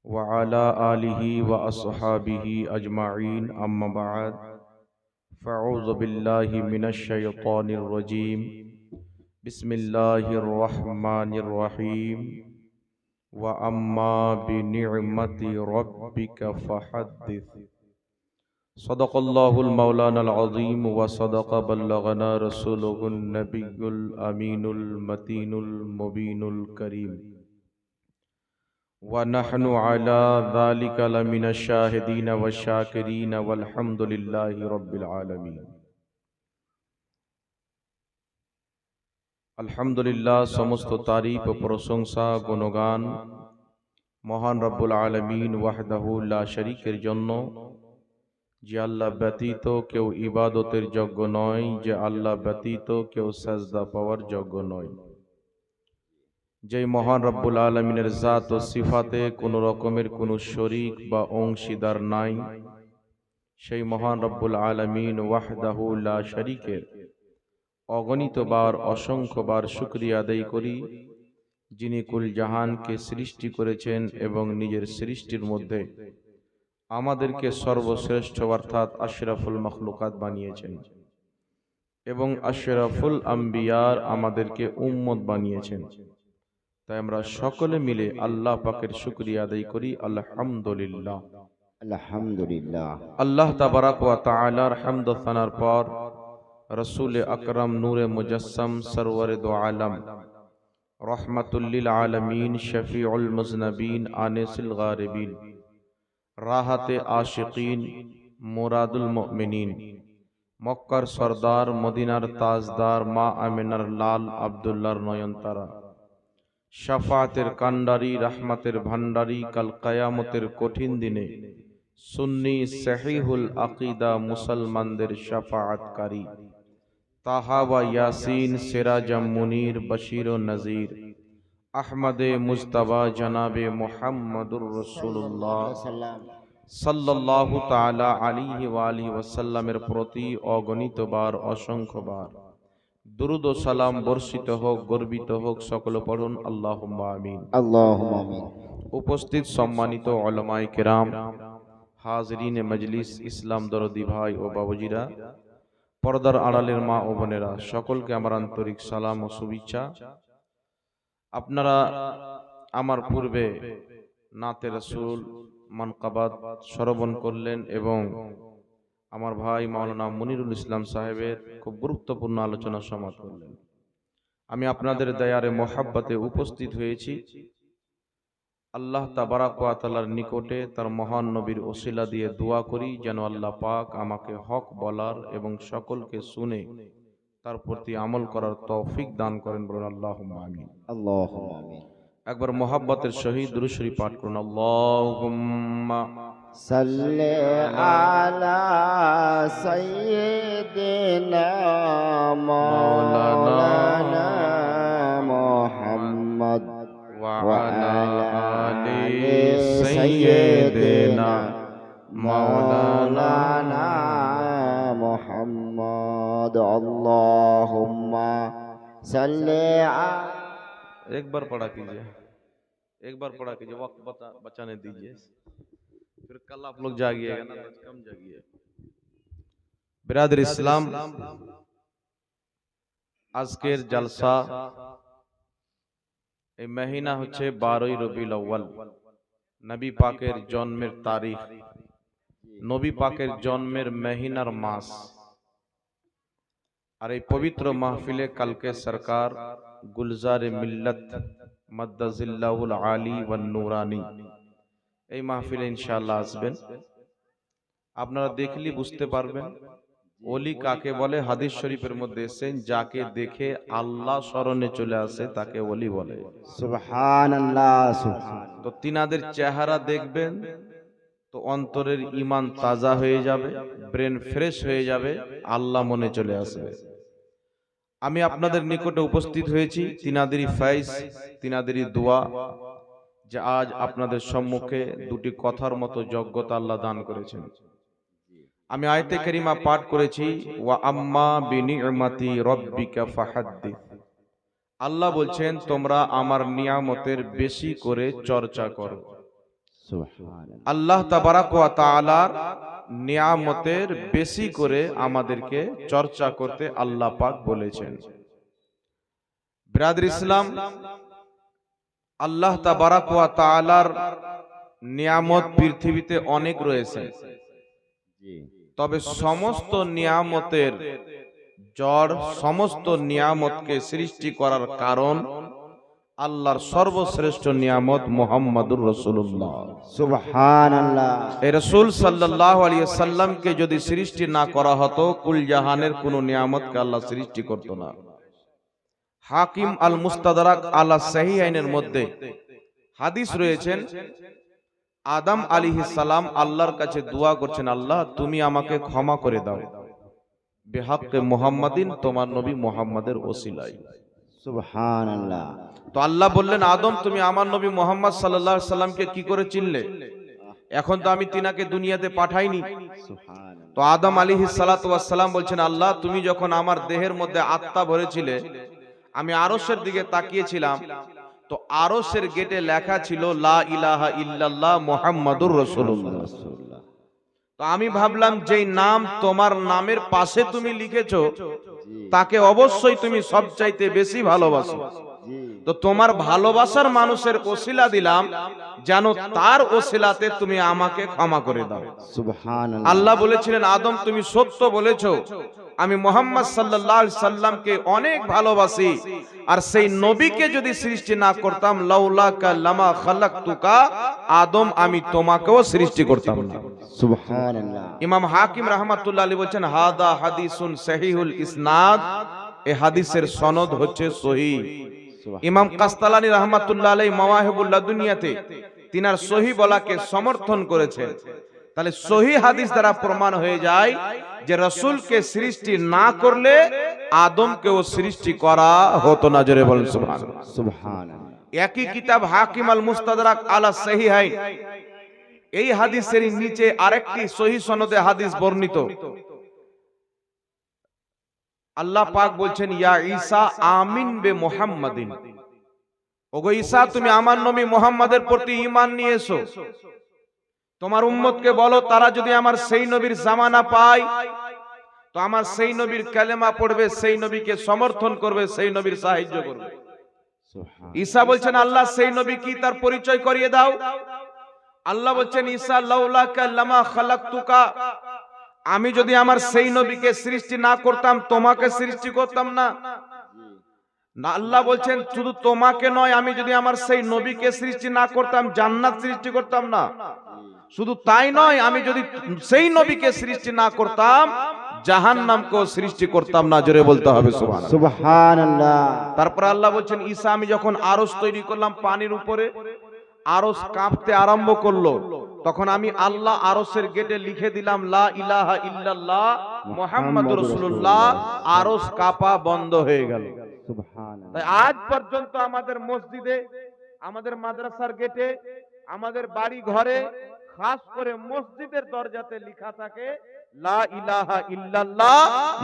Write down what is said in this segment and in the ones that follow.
وعلى آله وأصحابه أجمعين أما بعد فأعوذ بالله من الشيطان الرجيم بسم الله الرحمن الرحيم وأما بنعمة ربك فحدث صدق الله المولانا العظيم وصدق بلغنا رسوله النبي الأمين المتين المبين الكريم ونحن على ذلك لمن الشاهدين والشاكرين والحمد لله رب العالمين আলহামদুলিল্লাহ, সমস্ত তারিফ ও প্রশংসা গুণগান মহান রব্বুল আলামিন ওয়াহদাহু লা শরীকের জন্য, যে আল্লাহ ব্যতীত কেউ ইবাদতের যোগ্য নয়, যে আল্লাহ ব্যতীত কেউ সাজদা পাওয়ার যোগ্য নয়। যে মহান রব্বুল আলামিনের জাত ও সিফাতে কোনো রকমের কোনো শরীক বা অংশীদার নাই, সেই মহান রব্বুল আলামিন ওয়াহদাহু লা শরীকের অগণিতবার অসংখ্যবার শুকরিয়া আদায় করি, যিনি কুল জাহানকে সৃষ্টি করেছেন এবং নিজের সৃষ্টির মধ্যে আমাদেরকে সর্বশ্রেষ্ঠ অর্থাৎ আশরাফুল মখলুকাত বানিয়েছেন এবং আশরাফুল আম্বিয়ার আমাদেরকে উম্মত বানিয়েছেন। তাই আমরা সকলে মিলে আল্লাহ পাকের শুকরিয়া আদায় করি আলহামদুলিল্লাহ। আলহামদুলিল্লাহ। আল্লাহ তাবারাক ওয়া তাআলার হামদ ও সানার পর রসুল আকরাম নূরে মুজাসসাম সরওয়ারে দো আলম রহমাতুল লিল আলামিন শফিউল মুজনবিন আনিসুল গারিবিন রাহাতে আশিকিন মুরাদুল মুমিনিন মক্কার সরদার মদিনার তাজদার মা আমিনার লাল আব্দুল্লাহর নয়নতারা শাফাতের কান্ডারি রহমতের ভান্ডারি কাল কিয়ামতের কঠিন দিনে সুন্নি সহিহুল আকীদা মুসলমানদের শাফাআতকারী তাহা ওয়া ইয়াসিন সিরাজাম মুনির বশীর ও নজির আহমদে মুজতবা জনাবে মুহাম্মদুর রাসূলুল্লাহ সাল্লাল্লাহু তাআলা আলাইহি ওয়া আলিহি ওয়াসাল্লামের প্রতি অগণিতবার অসংখ্যবার দুরূদ ও সালাম বর্ষিত হোক, গর্বিত হোক। সকলে পড়ুন আল্লাহুম্মা আমিন। আল্লাহুম্মা আমিন। উপস্থিত সম্মানিত উলামায়ে কেরাম, হাজরিনে মজলিস, ইসলাম দরদি ভাই ও বাবুজিরা, পর্দার আড়ালের মা ও বোনেরা, সকলকে আমার আন্তরিক সালাম ও শুভেচ্ছা। আপনারা আমার পূর্বে নাতে রাসূল মানকাবাত শ্রবণ করলেন এবং আমার ভাই মাওলানা মুনিরুল ইসলাম সাহেবের খুব গুরুত্বপূর্ণ আলোচনা সমাপ্ত করলেন। আমি আপনাদের দয়ারে মোহাব্বতে উপস্থিত হয়েছি। আল্লাহ তাবারাক ওয়া তাআলার নিকটে তার মহান নবীর ওসিলা দিয়ে দোয়া করি যেন আল্লাহ পাক আমাকে হক বলার এবং সকলকে শুনে তার প্রতি আমল করার তৌফিক দান করেন। বলুন আল্লাহুম্মা আমিন। আল্লাহুম্মা আমিন। একবার মোহাব্বতের সহিত দুরূদ শরীফ পাঠ করুন। আল্লাহুম্মা সাল্লি আলা সাইয়্যিদিনা মাওলানা মুহাম্মদ ওয়া আলা আলি সাইয়্যিদিনা মাওলানা মুহাম্মদ। আল্লাহুম্মা সাল্লি एक बार पढ़ा कीजिए, एक बार पढ़ा कीजिए, वक्त बचाने दीजिए, फिर कल आप लोग जागिएगा ना तो कम जागिए। बिरादर इस्लाम, আজকের জলসা এই মহিনা হচ্ছে 12ই রবিউল আউয়াল, নবী পাকের জন্মের তারিখ, নবী পাকের জন্মের মহিনার মাস। আর এই পবিত্র মাহফিলে কালকে সরকার গুলজারে মিল্লাত মাদ্দাজিল্লাহুল আলী ওয়ান নুরানি এই মাহফিলে ইনশাআল্লাহ আসবেন। আপনারা দেখলে বুঝতে পারবেন ওলি কাকে বলে। হাদিস শরীফের মধ্যে এসেছেন, যাকে দেখে আল্লাহ স্মরণে চলে আসে তাকে ওলি বলে। সুবহানাল্লাহ, সুবহান। তো তিনাদের চেহারা দেখবেন তো অন্তরের ঈমান তাজা হয়ে যাবে, ব্রেন ফ্রেশ হয়ে যাবে, আল্লাহ মনে চলে আসবে। আমি আপনাদের নিকটে উপস্থিত হয়েছি তিনাদেরই ফয়েজ, তিনাদেরই দোয়া, যে আজ আপনাদের সম্মুখে দুটি কথার মতো যোগ্যতা আল্লাহ দান করেছেন। আমি আয়াতে কারিমা পাঠ করেছি, ওয়া আম্মা বিনি'মাতি রাব্বিকা ফাহাদ্দিস। আল্লাহ বলছেন তোমরা আমার নিয়ামতের বেশি করে চর্চা করো। সুবহানাল্লাহ। আল্লাহ তাবারাক ওয়া তাআলার নিয়ামতের বেশি করে আমাদেরকে চর্চা করতে আল্লাহ পাক বলেছেন। বিরাদর ইসলাম, আল্লাহ তাবারাক ওয়া তাআলার নিয়ামত পৃথিবীতে অনেক রয়েছে, জি তবে সমস্ত নিয়ামতের জড়, সমস্ত নিয়ামতকে সৃষ্টি করার কারণ আল্লাহর সর্বশ্রেষ্ঠ নিয়ামত মুহাম্মাদুর রাসূলুল্লাহ। সুবহানাল্লাহ। এই রাসূল সাল্লাল্লাহু আলাইহি সাল্লামকে যদি সৃষ্টি না করা হতো, কুল জাহানের কোন নিয়ামতকে আল্লাহ সৃষ্টি করত না। হাকিম আল মুস্তাদরাক আলা সহিহাইনের মধ্যে হাদিস রয়েছেন, আদম আলাইহিস সালাম আল্লাহর কাছে দোয়া করছেন, আল্লাহ তুমি আমাকে ক্ষমা করে দাও বিহাক্কে মুহাম্মাদিন, তোমার নবী মুহাম্মাদের ওসিলায়। সুবহানাল্লাহ। তো আল্লাহ বললেন, আদম তুমি আমার নবী মুহাম্মদ সাল্লাল্লাহু আলাইহি সাল্লামকে কি করে চিনলে? এখন তো আমি তিনাকে দুনিয়াতে পাঠাইনি। সুবহানাল্লাহ। তো আদম আলাইহিস সালাতু ওয়াস সালাম বলছেন, আল্লাহ তুমি যখন আমার দেহের মধ্যে আত্মা ভরেছিলে, আমি আরশের দিকে তাকিয়েছিলাম, তো আরশের গেটে লেখা ছিল লা ইলাহা ইল্লাল্লাহ মুহাম্মাদুর রাসূলুল্লাহ। তো আমি ভাবলাম যেই নাম তোমার নামের পাশে তুমি লিখেছো, তাকে অবশ্যই তুমি সবচাইতে বেশি ভালোবাসো। তো তোমার ভালোবাসার মানুষের ওসিলা দিলাম, যেন তার ওসিলাতে তুমি আমাকে ক্ষমা করে দাও। সুবহানাল্লাহ। আল্লাহ বলেছিলেন, আদম তুমি সত্য বলেছো, আমি মুহাম্মদ সাল্লাল্লাহু আলাইহি সাল্লামকে অনেক ভালোবাসি, আর সেই নবীকে যদি সৃষ্টি না করতাম, লাউলাকা লামা খালাকতুকা, আদম আমি তোমাকেও সৃষ্টি করতাম না। সুবহানাল্লাহ। ইমাম হাকিম রাহমাতুল্লাহ আলাইহি বলেন, হাদা হাদিসুন সহিহুল ইসনাদ, এই হাদিসের সনদ হচ্ছে সহিহ। ইমাম কাস্তালানী রাহমাতুল্লাহ আলাইহি মাওয়াহিবুল লাদুনিয়াতে তিনার সহিহ বলাকে সমর্থন করেছেন। তাহলে সহিহ হাদিস দ্বারা প্রমাণ হয়ে যায় যে রাসূলকে সৃষ্টি না করলে আদমকেও সৃষ্টি করা হতো না। জোরে বলেন সুবহানাল্লাহ। সুবহানাল্লাহ। একই কিতাব হাকিম আল মুস্তাদরাক আলা সহিহাইন, এই হাদিসের নিচে আরেকটি সহিহ সনদে হাদিস বর্ণিত। আল্লাহ পাক বলছেন, ইয়া ঈসা আমিন বে মুহাম্মাদিন, ওগো ঈসা তুমি আমার নবী মুহাম্মাদের প্রতি ঈমান নিয়ে এসো। তোমার উম্মতকে বলো, তারা যদি আমার সেই নবীর জামানা পায়, তো আমার সেই নবীর কালেমা পড়বে, সেই নবীকে সমর্থন করবে, সেই নবীর সাহায্য করবে। ঈসা বলছেন, আল্লাহ সেই নবী কি, তার পরিচয় করিয়ে দাও। আল্লাহ বলছেন, ঈসা লাউলাকা লামা খালাকতুকা, আমি যদি আমার সেই নবীকে সৃষ্টি না করতাম, তোমাকে সৃষ্টি করতাম না। না, আল্লাহ বলছেন শুধু তোমাকে নয়, আমি যদি আমার সেই নবীকে সৃষ্টি না করতাম, জান্নাত সৃষ্টি করতাম না। শুধু তাই নয়, আমি যদি সেই নবীকে সৃষ্টি না করতাম, জাহান্নামকেও সৃষ্টি করতাম না। জোরে বলতে হবে সুবহানাল্লাহ। সুবহানাল্লাহ। তারপর আল্লাহ বলছেন, ঈসা আমি যখন আরশ তৈরি করলাম পানির উপরে, আরশ কাঁপতে আরম্ভ করলো, তখন আমি আল্লাহ আরশের গেটে লিখে দিলাম লা ইলাহা ইল্লাল্লাহ মুহাম্মাদুর রাসূলুল্লাহ, আরশ কাঁপা বন্ধ হয়ে গেল। সুবহানাল্লাহ। তাই আজ পর্যন্ত আমাদের মসজিদে, আমাদের মাদ্রাসার গেটে, আমাদের বাড়ি ঘরে, খাস করে মসজিদের দরজাতে লেখা থাকে লা ইলাহা ইল্লাল্লাহ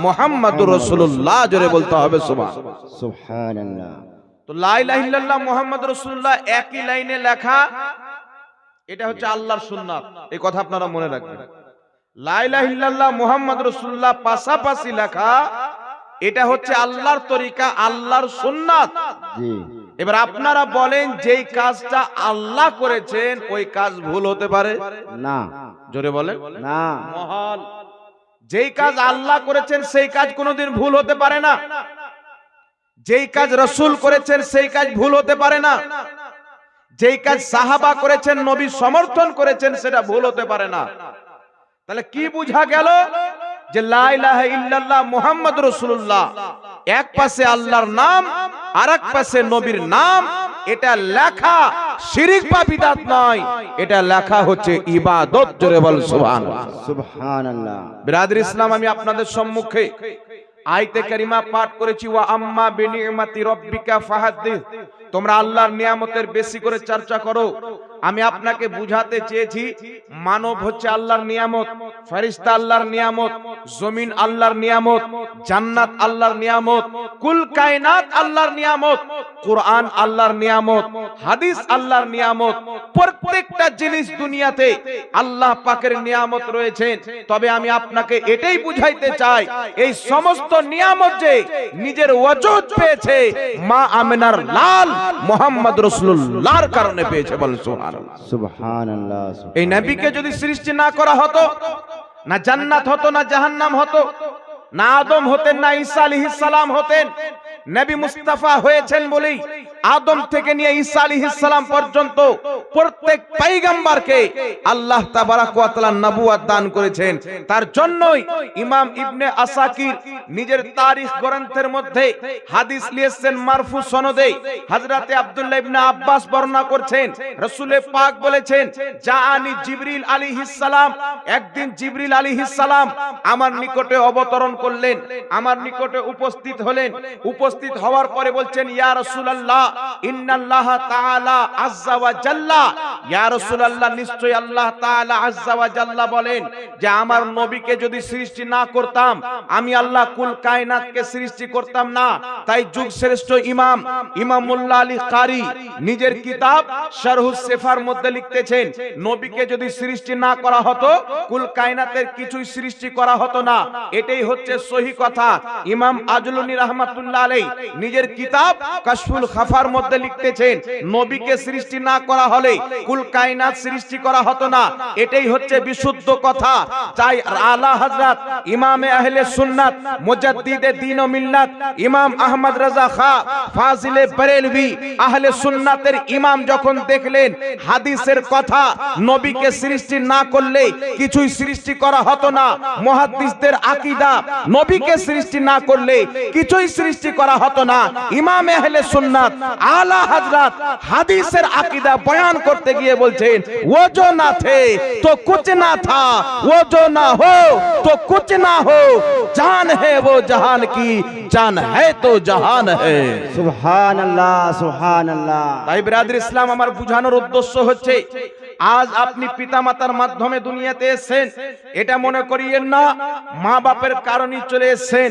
মুহাম্মাদুর রাসূলুল্লাহ। জোরে বলতে হবে সুবহানাল্লাহ। সুবহানাল্লাহ। তো লা ইলাহা ইল্লাল্লাহ মুহাম্মাদুর রাসূলুল্লাহ একই লাইনে লেখা, এটা হচ্ছে আল্লাহর সুন্নাত। এই কথা আপনারা মনে রাখবেন। লা ইলাহা ইল্লাল্লাহ মুহাম্মাদুর রাসূলুল্লাহ পাশাপাশি লেখা, এটা হচ্ছে আল্লাহর তরিকা, আল্লাহর সুন্নাত। জি। এবার আপনারা বলেন, যেই কাজটা আল্লাহ করেছেন ওই কাজ ভুল হতে পারে? না। জোরে বলেন না। মহাল। যেই কাজ আল্লাহ করেছেন সেই কাজ কোনোদিন ভুল হতে পারে না। যেই কাজ রাসূল করেছেন সেই কাজ ভুল হতে পারে না। যেই কাজ সাহাবা করেছেন, নবী সমর্থন করেছেন, সেটা ভুল হতে পারে না। তাহলে কি বুঝা গেল? যে লা ইলাহা ইল্লাল্লাহ মুহাম্মাদুর রাসূলুল্লাহ, এক পাশে আল্লাহর নাম, আরেক পাশে নবীর নাম, এটা লেখা শিরক বা বিদআত নয়, এটা লেখা হচ্ছে ইবাদত। জোরে বল সুবহানাল্লাহ। সুবহানাল্লাহ। বিরাদর ইসলাম, আমি আপনাদের সম্মুখে আয়াতে কারিমা পাঠ করেছি, ওয়া আম্মা বিনিমাতি রাব্বিকা ফাহাদ্দিস। তোমরা আল্লাহর নিয়ামতের বেশি করে চর্চা করো। আমি আপনাকে বুঝাতে চেয়েছি মানব হচ্ছে আল্লাহর নিয়ামত, ফেরেশতা আল্লাহর নিয়ামত, জমিন আল্লাহর নিয়ামত, জান্নাত আল্লাহর নিয়ামত, কুল কায়নাত আল্লাহর নিয়ামত, কোরআন আল্লাহর নিয়ামত, হাদিস আল্লাহর নিয়ামত। প্রত্যেকটা জিনিস দুনিয়াতে আল্লাহ পাকের নিয়ামত রয়েছে। তবে আমি আপনাকে এটাই বুঝাইতে চাই, এই সমস্ত নিয়ামত যে নিজের ওয়াজুদ পেয়েছে মা আমিনার লাল মুহাম্মদ রাসূলুল্লাহর কারণে পেয়েছে। বলেন সুবহানাল্লাহ। সুবহানাল্লাহ। এই নবীকে যদি সৃষ্টি না করা হতো, না জান্নাত হতো, না জাহান্নাম হতো, না আদম হতেন, না ঈসা আলাইহিস সালাম হতেন। নবী মুস্তাফা হয়েছেন বলেই আদম থেকে নিয়ে ঈসা আলাইহিস সালাম পর্যন্ত প্রত্যেক পয়গম্বরকে আল্লাহ তাবারাক ওয়া তাআলা নবুয়ত দান করেছেন। তার জন্যই ইমাম ইবনে আসাকির নিজের তারিখ গ্রন্থের মধ্যে হাদিস লিখেছেন মারফু সনদে। হযরতে আব্দুল্লাহ ইবনে আব্বাস বর্ণনা করছেন, রাসূল পাক বলেছেন, জাআনি জিবরিল আলাইহিস সালাম, একদিন জিবরিল আলাইহিস সালাম আমার নিকটে অবতরণ করলেন, আমার নিকটে উপস্থিত হলেন। উপস্থিত হওয়ার পরে বলছেন, ইয়া রাসূলুল্লাহ ইন্নাল্লাহ তাআলা আযজা ওয়া জাল্লা, ইয়া রাসূলুল্লাহ নিশ্চয়ই আল্লাহ তাআলা আযজা ওয়া জাল্লা বলেন যে আমার নবীকে যদি সৃষ্টি না করতাম আমি আল্লাহ কুল কায়নাতকে সৃষ্টি করতাম না। তাই যুগ শ্রেষ্ঠ ইমাম মোল্লা আলী কারি নিজের কিতাব শারহুস সিফার মধ্যে লিখতেছেন, নবীকে যদি সৃষ্টি না করা হতো কুল কায়নাতের কিছুই সৃষ্টি করা হতো না। এটাই হচ্ছে সহি কথা। ইমাম আজলুনী রাহমাতুল্লাহ আলাইহি নিজের কিতাব কাশফুল খাফার মধ্যে লিখতেছেন, নবীকে সৃষ্টি না করা হলে কুল কায়নাত সৃষ্টি করা হতো না। এটাই হচ্ছে বিশুদ্ধ কথা। তাই আলা হযরত ইমামে আহলে সুন্নাত মুজাদ্দিদে দ্বীন ও মিল্লাত ইমাম আহমদ রাজা খা ফাজিলে বরেলভী আহলে সুন্নাতের ইমাম যখন দেখলেন হাদিসের কথা, নবীকে সৃষ্টি না করলে কিছুই সৃষ্টি করা হতো না, মুহাদ্দিসদের আকীদা নবীকে সৃষ্টি না করলে কিছুই সৃষ্টি করা হতো না, ইমাম আহলে সুন্নাত আলা হযরত হাদিসের আকীদা বয়ান করতে গিয়ে বলছেন, वो जो ना थे तो कुछ ना था, वो जो ना हो तो कुछ ना हो, जान है वो जहान की, जान है तो जहान है। সুবহানাল্লাহ। সুবহানাল্লাহ। তাই ব্রাদার ইসলাম, আমার বুঝানোর উদ্দেশ্য হচ্ছে আজ আপনি পিতামাতার মাধ্যমে দুনিয়াতে এসেছেন, এটা মনে করিয়েন না মা বাপের কারণে চলে এসেছেন।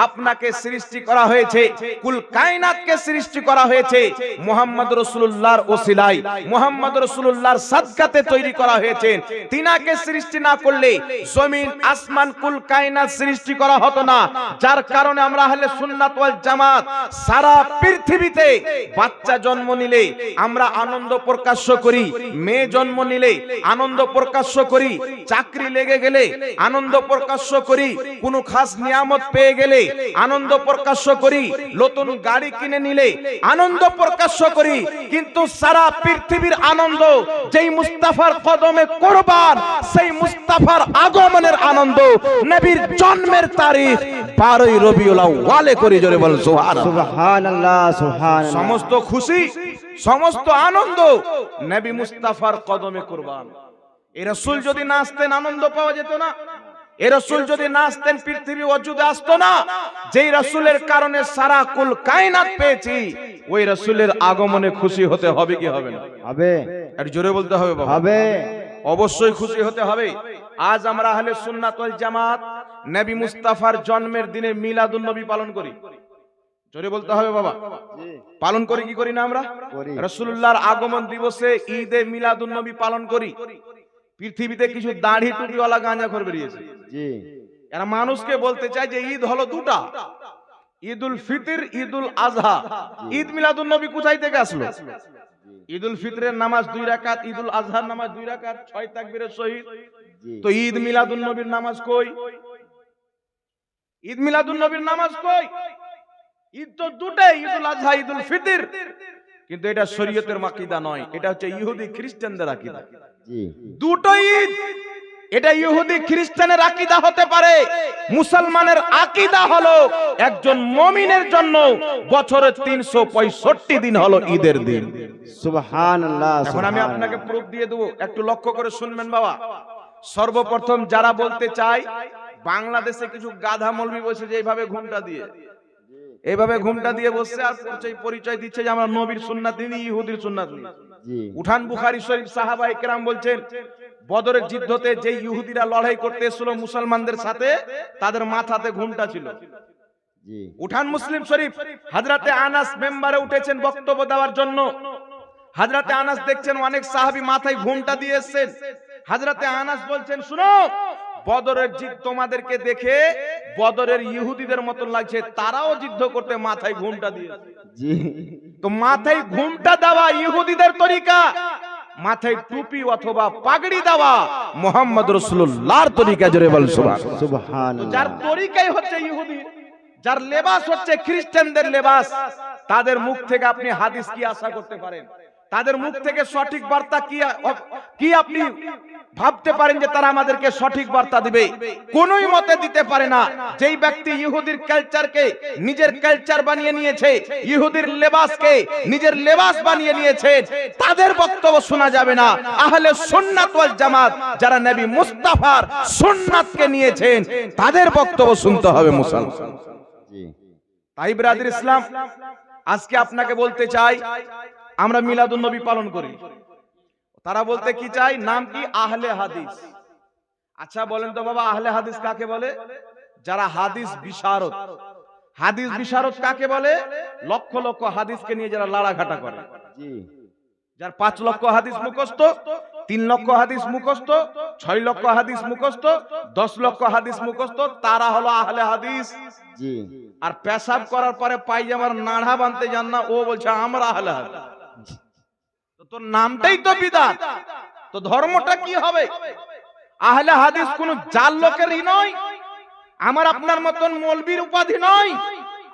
আপনাকে সৃষ্টি করা হয়েছে, কুল কায়নাতকে সৃষ্টি করা হয়েছে মুহাম্মদ রাসূলুল্লাহর ওসিলায়, মুহাম্মদ রাসূলুল্লাহর সাদকাতে তৈরি করা হয়েছে। তিনাকে সৃষ্টি না করলে জমিন আসমান কুল কায়নাত সৃষ্টি করা হতো না। যার কারণে আমরা আহলে সুন্নাত ওয়াল জামাত সারা পৃথিবীতে বাচ্চা জন্ম নিলে আমরা আনন্দ প্রকাশ করি, মেয়ে জন্ম নিলে আনন্দ প্রকাশ করি, চাকরি লেগে গেলে আনন্দ প্রকাশ করি, কোনো খাস নিয়ামত পেয়ে গেলে আনন্দ প্রকাশ করি, নতুন গাড়ি কিনে নিলে আনন্দ প্রকাশ করি। কিন্তু সারা পৃথিবীর আনন্দ যেই মুস্তাফার কদমে কুরবান, সেই মুস্তাফার আগমনের আনন্দ, নবীর জন্মের তারিখ 12ই রবিউল আউয়ালে করি। জোরে বল সুবহানাল্লাহ। সুবহানাল্লাহ। সমস্ত খুশি, সমস্ত আনন্দ নবী মুস্তাফার কদমে কুরবান। এই রাসূল যদি না আসতেন আনন্দ পাওয়া যেত না। এই রাসূল যদি না আসতেন পৃথিবী ওজুদে আসতো না। যেই রাসূলের কারণে সারা কুল কায়নাত পেয়েছি, ওই রাসূলের আগমনে খুশি হতে হবে কি হবে না? হবে। আর জোরে বলতে হবে বাবা। হবে। অবশ্যই খুশি হতে হবে। আজ আমরা আহলে সুন্নাত ওয়াল জামাত নবী মুস্তাফার জন্মের দিনে মিলাদুন নবী পালন করি। জোরে বলতে হবে বাবা। পালন করি কি করি না? আমরা রাসূলুল্লাহর আগমন দিবসে ঈদে মিলাদুন নবী পালন করি। পৃথিবীতে কিছু দাড়ি টুপিওয়ালা গাঁজাখোর বেরিয়েছে। জি। এরা মানুষকে বলতে চায় যে ঈদ হলো দুটা, ঈদুল ফিতর, ঈদুল আজহা। ঈদ মিলাদুন নবী কোথায় থেকে আসলো? ঈদুল ফিতরের নামাজ 2 রাকাত, ঈদুল আজহার নামাজ 2 রাকাত, 6 তাকবীরের সহিত। তো ঈদ মিলাদুন নবীর নামাজ কই? ঈদ মিলাদুন নবীর নামাজ কই? ঈদ তো দুটাই, ঈদুল আজহা, ঈদুল ফিতর। কিন্তু এটা শরীয়তের আকীদা নয়, এটা হচ্ছে ইহুদি খ্রিস্টানদের আকীদা। জি। দুটো ঈদ, এটা ইহুদি খ্রিস্টানের আকীদা হতে পারে। মুসলমানের আকীদা হলো একজন মুমিনের জন্য বছরে 365 দিন হলো ঈদের দিন। সুবহানাল্লাহ। এখন আমি আপনাকে প্রুফ দিয়ে দেব, একটু লক্ষ্য করে শুনবেন বাবা। সর্বপ্রথম যারা বলতে চায় বাংলাদেশে কিছু গাধা মৌলবি বসে যে এইভাবে ঘুমটা দিয়ে এইভাবে ঘুমটা দিয়ে বসছে আর পরিচয় দিচ্ছে যে আমরা নবীর সুন্নাত নিই, ইহুদির সুন্নাত নিই। জি উঠান বুখারী শরীফ, সাহাবায়ে কেরাম বলছেন বদরের যুদ্ধতে যে ইহুদিরা লড়াই করতে এসেছিল মুসলমানদের সাথে, তাদের মাথাতে ঘুমটা ছিল। জি উঠান মুসলিম শরীফ, হযরতে আনাস মেম্বারে উঠেছেন বক্তব্য দেওয়ার জন্য। হযরতে আনাস দেখছেন অনেক সাহাবী মাথায় ঘুমটা দিয়ে এসেছেন। হযরতে আনাস বলছেন, শুনো, বদরের যুদ্ধ তোমাদেরকে দেখে বদরের ইহুদিদের মতো লাগছে, তারাও যুদ্ধ করতে মাথায় ঘুমটা দিয়েছে। জি তো মাথায় ঘুমটা দেওয়া ইহুদিদের তরিকা, মাথায় টুপি অথবা পাগড়ি দেওয়া মুহাম্মদ রাসূলুল্লাহর তরিকা। জোরে বল সুবহানাল্লাহ। সুবহানাল্লাহ। যার তরিকাই হচ্ছে ইহুদি, যার লেবাস হচ্ছে খ্রিস্টানদের লেবাস, তাদের মুখ থেকে আপনি হাদিস কি আশা করতে পারেন? তাদের মুখ থেকে সঠিক বার্তা কি আপনি ভাবতে পারেন যে তারা আমাদেরকে সঠিক বার্তা দিবে? কোনই মতে দিতে পারে না। যেই ব্যক্তি ইহুদির কালচারকে নিজের কালচার বানিয়ে নিয়েছে, ইহুদির লেবাসকে নিজের লেবাস বানিয়ে নিয়েছে, তাদের বক্তব্য শোনা যাবে না। আহলে সুন্নাত ওয়াল জামাত যারা নবী মুস্তাফার সুন্নাতকে নিয়েছেন, তাদের বক্তব্য শুনতে হবে মুসলমান। জি তাই ব্রাদার ইসলাম, আজকে আপনাকে বলতে চাই, আমরা মিলাদুন নবী পালন করি। তারা বলতে কি চাই, নাম কি? আহলে হাদিস। আচ্ছা বলেন তো বাবা, আহলে হাদিস কাকে বলে? যারা হাদিস বিশারদ। হাদিস বিশারদ কাকে বলে? লক্ষ লক্ষ হাদিসকে নিয়ে যারা লাড়াঘাটা করে। জি যার 5 লক্ষ হাদিস মুখস্থ, 3 লক্ষ হাদিস মুখস্থ, 6 লক্ষ হাদিস মুখস্থ, 10 লক্ষ হাদিস মুখস্থ, তারা হলো আহলে হাদিস। জি আর পেশাব করার পরে পায়জামার নাড়া বানতে জান না, ও বলছে আমরা আহলে হাদিস। তো তোর নামটাই তো বিদআত, তো ধর্মটা কি হবে? আহলে হাদিস কোন জাল লোকেরই নয়, আমার আপনার মতন মৌলবীর উপাধি নয়।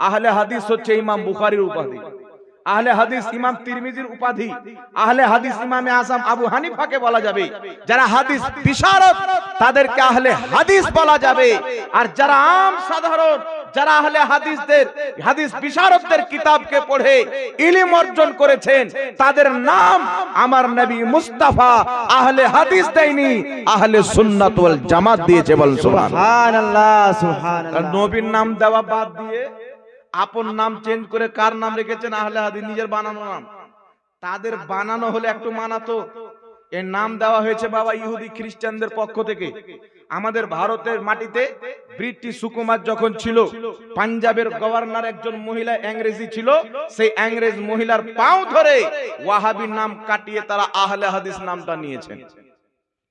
আহলে হাদিস হচ্ছে ইমাম বুখারীর উপাধি, আহলে হাদিস ইমাম তিরমিজির উপাধি, আহলে হাদিস ইমামে আযম আবু হানিফাকে বলা যাবে। যারা হাদিস বিশারদ তাদেরকে আহলে হাদিস বলা যাবে। আর যারা আম সাধারণ, যারা আহলে হাদিসদের হাদিস বিশারদদের কিতাবকে পড়ে ইলম অর্জন করেছেন, তাদের নাম আমার নবী মুস্তাফা আহলে হাদিস দেয়নি, আহলে সুন্নাত ওয়াল জামাত দিয়েছে। বল সুবহানাল্লাহ। সুবহানাল্লাহ সুবহানাল্লাহ। নবীর নাম দেওয়া বাদ দিয়ে আপন নাম চেঞ্জ করে কার নাম রেখেছেন? আহলে হাদিস, নিজের বানানো নাম। তাদের বানানো হলে একটু মানাতো। এর নাম দেওয়া হয়েছে বাবা ইহুদি খ্রিস্টানদের পক্ষ থেকে। আমাদের ভারতের মাটিতে ব্রিটিশ হুকুমত যখন ছিল, পাঞ্জাবের গভর্নর একজন মহিলা ইংরেজি ছিল, সেই ইংরেজ মহিলার পাও ধরে ওয়াহাবি নাম কাটিয়ে তারা আহলে হাদিস নামটা নিয়েছেন।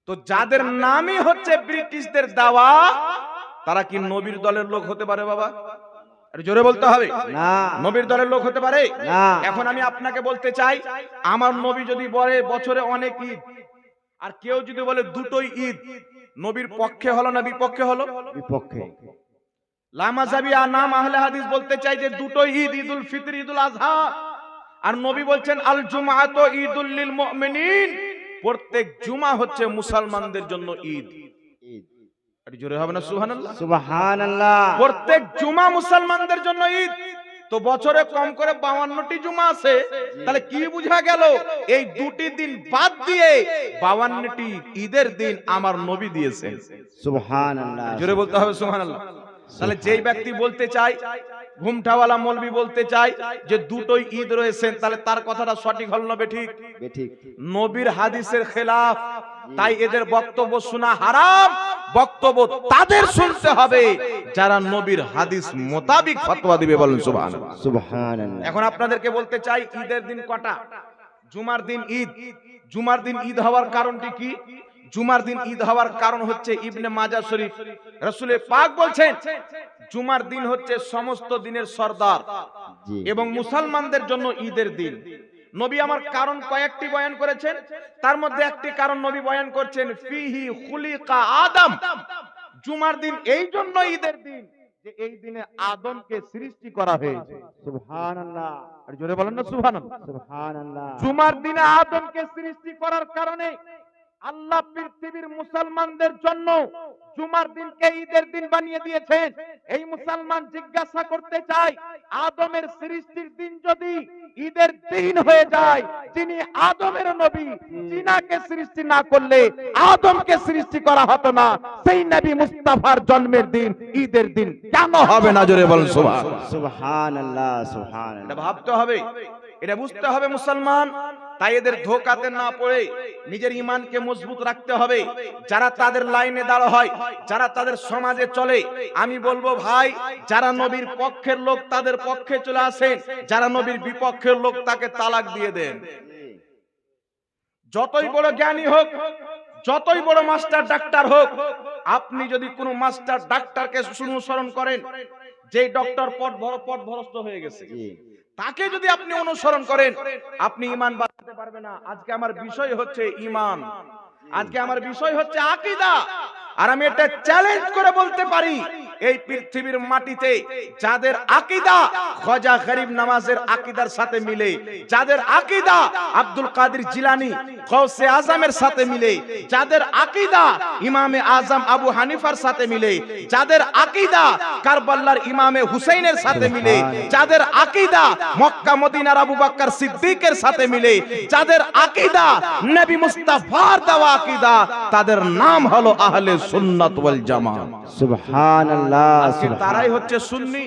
তো যাদের নামই হচ্ছে ব্রিটিশদের দেওয়া, তারা কি নবীর দলের লোক হতে পারে বাবা? আরে জোরে বলতে হবে। না নবীর দলের লোক হতে পারে না। এখন আমি আপনাকে বলতে চাই, আমার নবী যদি বলে বছরে অনেক ঈদ, আর কেউ যদি বলে দুটোই ঈদ, নবীর পক্ষে হলো না বিপক্ষে হলো? বিপক্ষে। লামাযাবি নাম আহলে হাদিস বলতে চাই যে দুটোই ঈদ, ঈদুল ফিতর, ঈদুল আযহা। আর নবী বলছেন আল জুমআতু ঈদুল লিল মুমিনিন, প্রত্যেক জুমা হচ্ছে মুসলমানদের জন্য ঈদ। ঈদ। আরে জোরে হবে না সুবহানাল্লাহ? সুবহানাল্লাহ। প্রত্যেক জুমা মুসলমানদের জন্য ঈদ। তো বছরে কম করে 52টি জুমা আছে, তাহলে কি বোঝা গেল? এই দুটি দিন বাদ দিয়ে 52টি ঈদের দিন আমার নবী দিয়েছেন। সুবহানাল্লাহ। জোরে বলতে হবে সুবহানাল্লাহ। তাহলে যেই ব্যক্তি বলতে চায়, ঘুমটাওয়ালা মৌলবি বলতে চায় যে দুটোই ঈদ রয়েছেন, তাহলে তার কথাটা সঠিক হল না বেঠিক? বেঠিক। নবীর হাদিসের খেলাফ, তাই এদের বক্তব্য শোনা হারাম। বক্তব্য তাদের শুনতে হবে যারা নবীর হাদিস মোতাবিক ফতোয়া দিবে। বলেন সুবহানাল্লাহ। সুবহানাল্লাহ। এখন আপনাদেরকে বলতে চাই, ঈদের দিন কটা? জুমার দিন ঈদ। জুমার দিন ঈদ হওয়ার কারণটি কি? জুমার দিন ঈদ হওয়ার কারণ হচ্ছে ইবনে মাজাহ শরীফ, রাসূল পাক বলছেন জুমার দিন হচ্ছে সমস্ত দিনের সরদার জি এবং মুসলমানদের জন্য ঈদের দিন। নবী আমার কারণ কয়েকটি বয়ান করেছেন, তার মধ্যে একটি কারণ নবী বয়ান করছেন ফিহি খুলিকা আদম। জুমার দিন এই জন্য ঈদের দিন যে এই দিনে আদমকে সৃষ্টি করা হয়েছে। সুবহানাল্লাহ। আর জোরে বলেন না সুবহানাল্লাহ। সুবহানাল্লাহ। জুমার দিনে আদমকে সৃষ্টি করার কারণে আল্লাহ পৃথিবীর মুসলমানদের জন্য জুমার দিনকে ঈদের দিন বানিয়ে দিয়েছেন। এই মুসলমান জিজ্ঞাসা করতে চাই, আদমের সৃষ্টির দিন যদি ঈদের দিন হয়ে যায়, যিনি আদমের নবী, জিনাকে সৃষ্টি না করলে আদমকে সৃষ্টি করা হতো না, সেই নবী মুস্তাফার জন্মের দিন ঈদের দিন কেন হবে না? জোরে বলুন সুবহানাল্লাহ। সুবহানাল্লাহ, এটা সুবহানাল্লাহ। ভাবতে হবে, এটা বুঝতে হবে মুসলমান। তাই এদের ধোকাতে না পড়ে নিজের ঈমানকে মজবুত রাখতে হবে। যারা তাদের লাইনে দাঁড় হয়, যারা তাদের সমাজে চলে, আমি বলবো ভাই, যারা নবীর পক্ষের লোক তাদের পক্ষে চলে আসেন, যারা নবীর বিপক্ষের লোক তাকে তালাক দিয়ে দেন। যতই বড় জ্ঞানী হোক, যতই বড় মাস্টার ডাক্তার হোক, আপনি যদি কোনো মাস্টার ডাক্তারকে অনুসরণ করেন, যে ডক্টর পথভ্রষ্ট হয়ে গেছে, জি, তাকে যদি আপনি অনুসরণ করেন, আপনি ঈমান বাঁচাতে পারবে না। আজকে আমার বিষয় হচ্ছে ঈমান, আজকে আমার বিষয় হচ্ছে আকীদা। আর আমি এটা চ্যালেঞ্জ করে বলতে পারি, এই পৃথিবীর মাটিতে যাদের আকীদা খাজা গরিব নওয়াজের আকীদার সাথে মিলে, যাদের আকীদা আব্দুল কাদের জিলানী গৌসে আজমের সাথে মিলে, যাদের আকীদা ইমামে আজম আবু হানিফার সাথে মিলে, যাদের আকীদা কারবালার ইমামে হুসাইনের সাথে মিলে, যাদের আকীদা মক্কা মদিনার আবু বকর সিদ্দিকের সাথে মিলে, যাদের আকীদা নবী মুস্তাফার দেওয়া আকীদা, তাদের নাম হলো আহলে সুন্নাত ওয়াল জামাত। সুবহানাল্লাহ, আজকে তারাই হচ্ছে সুন্নি,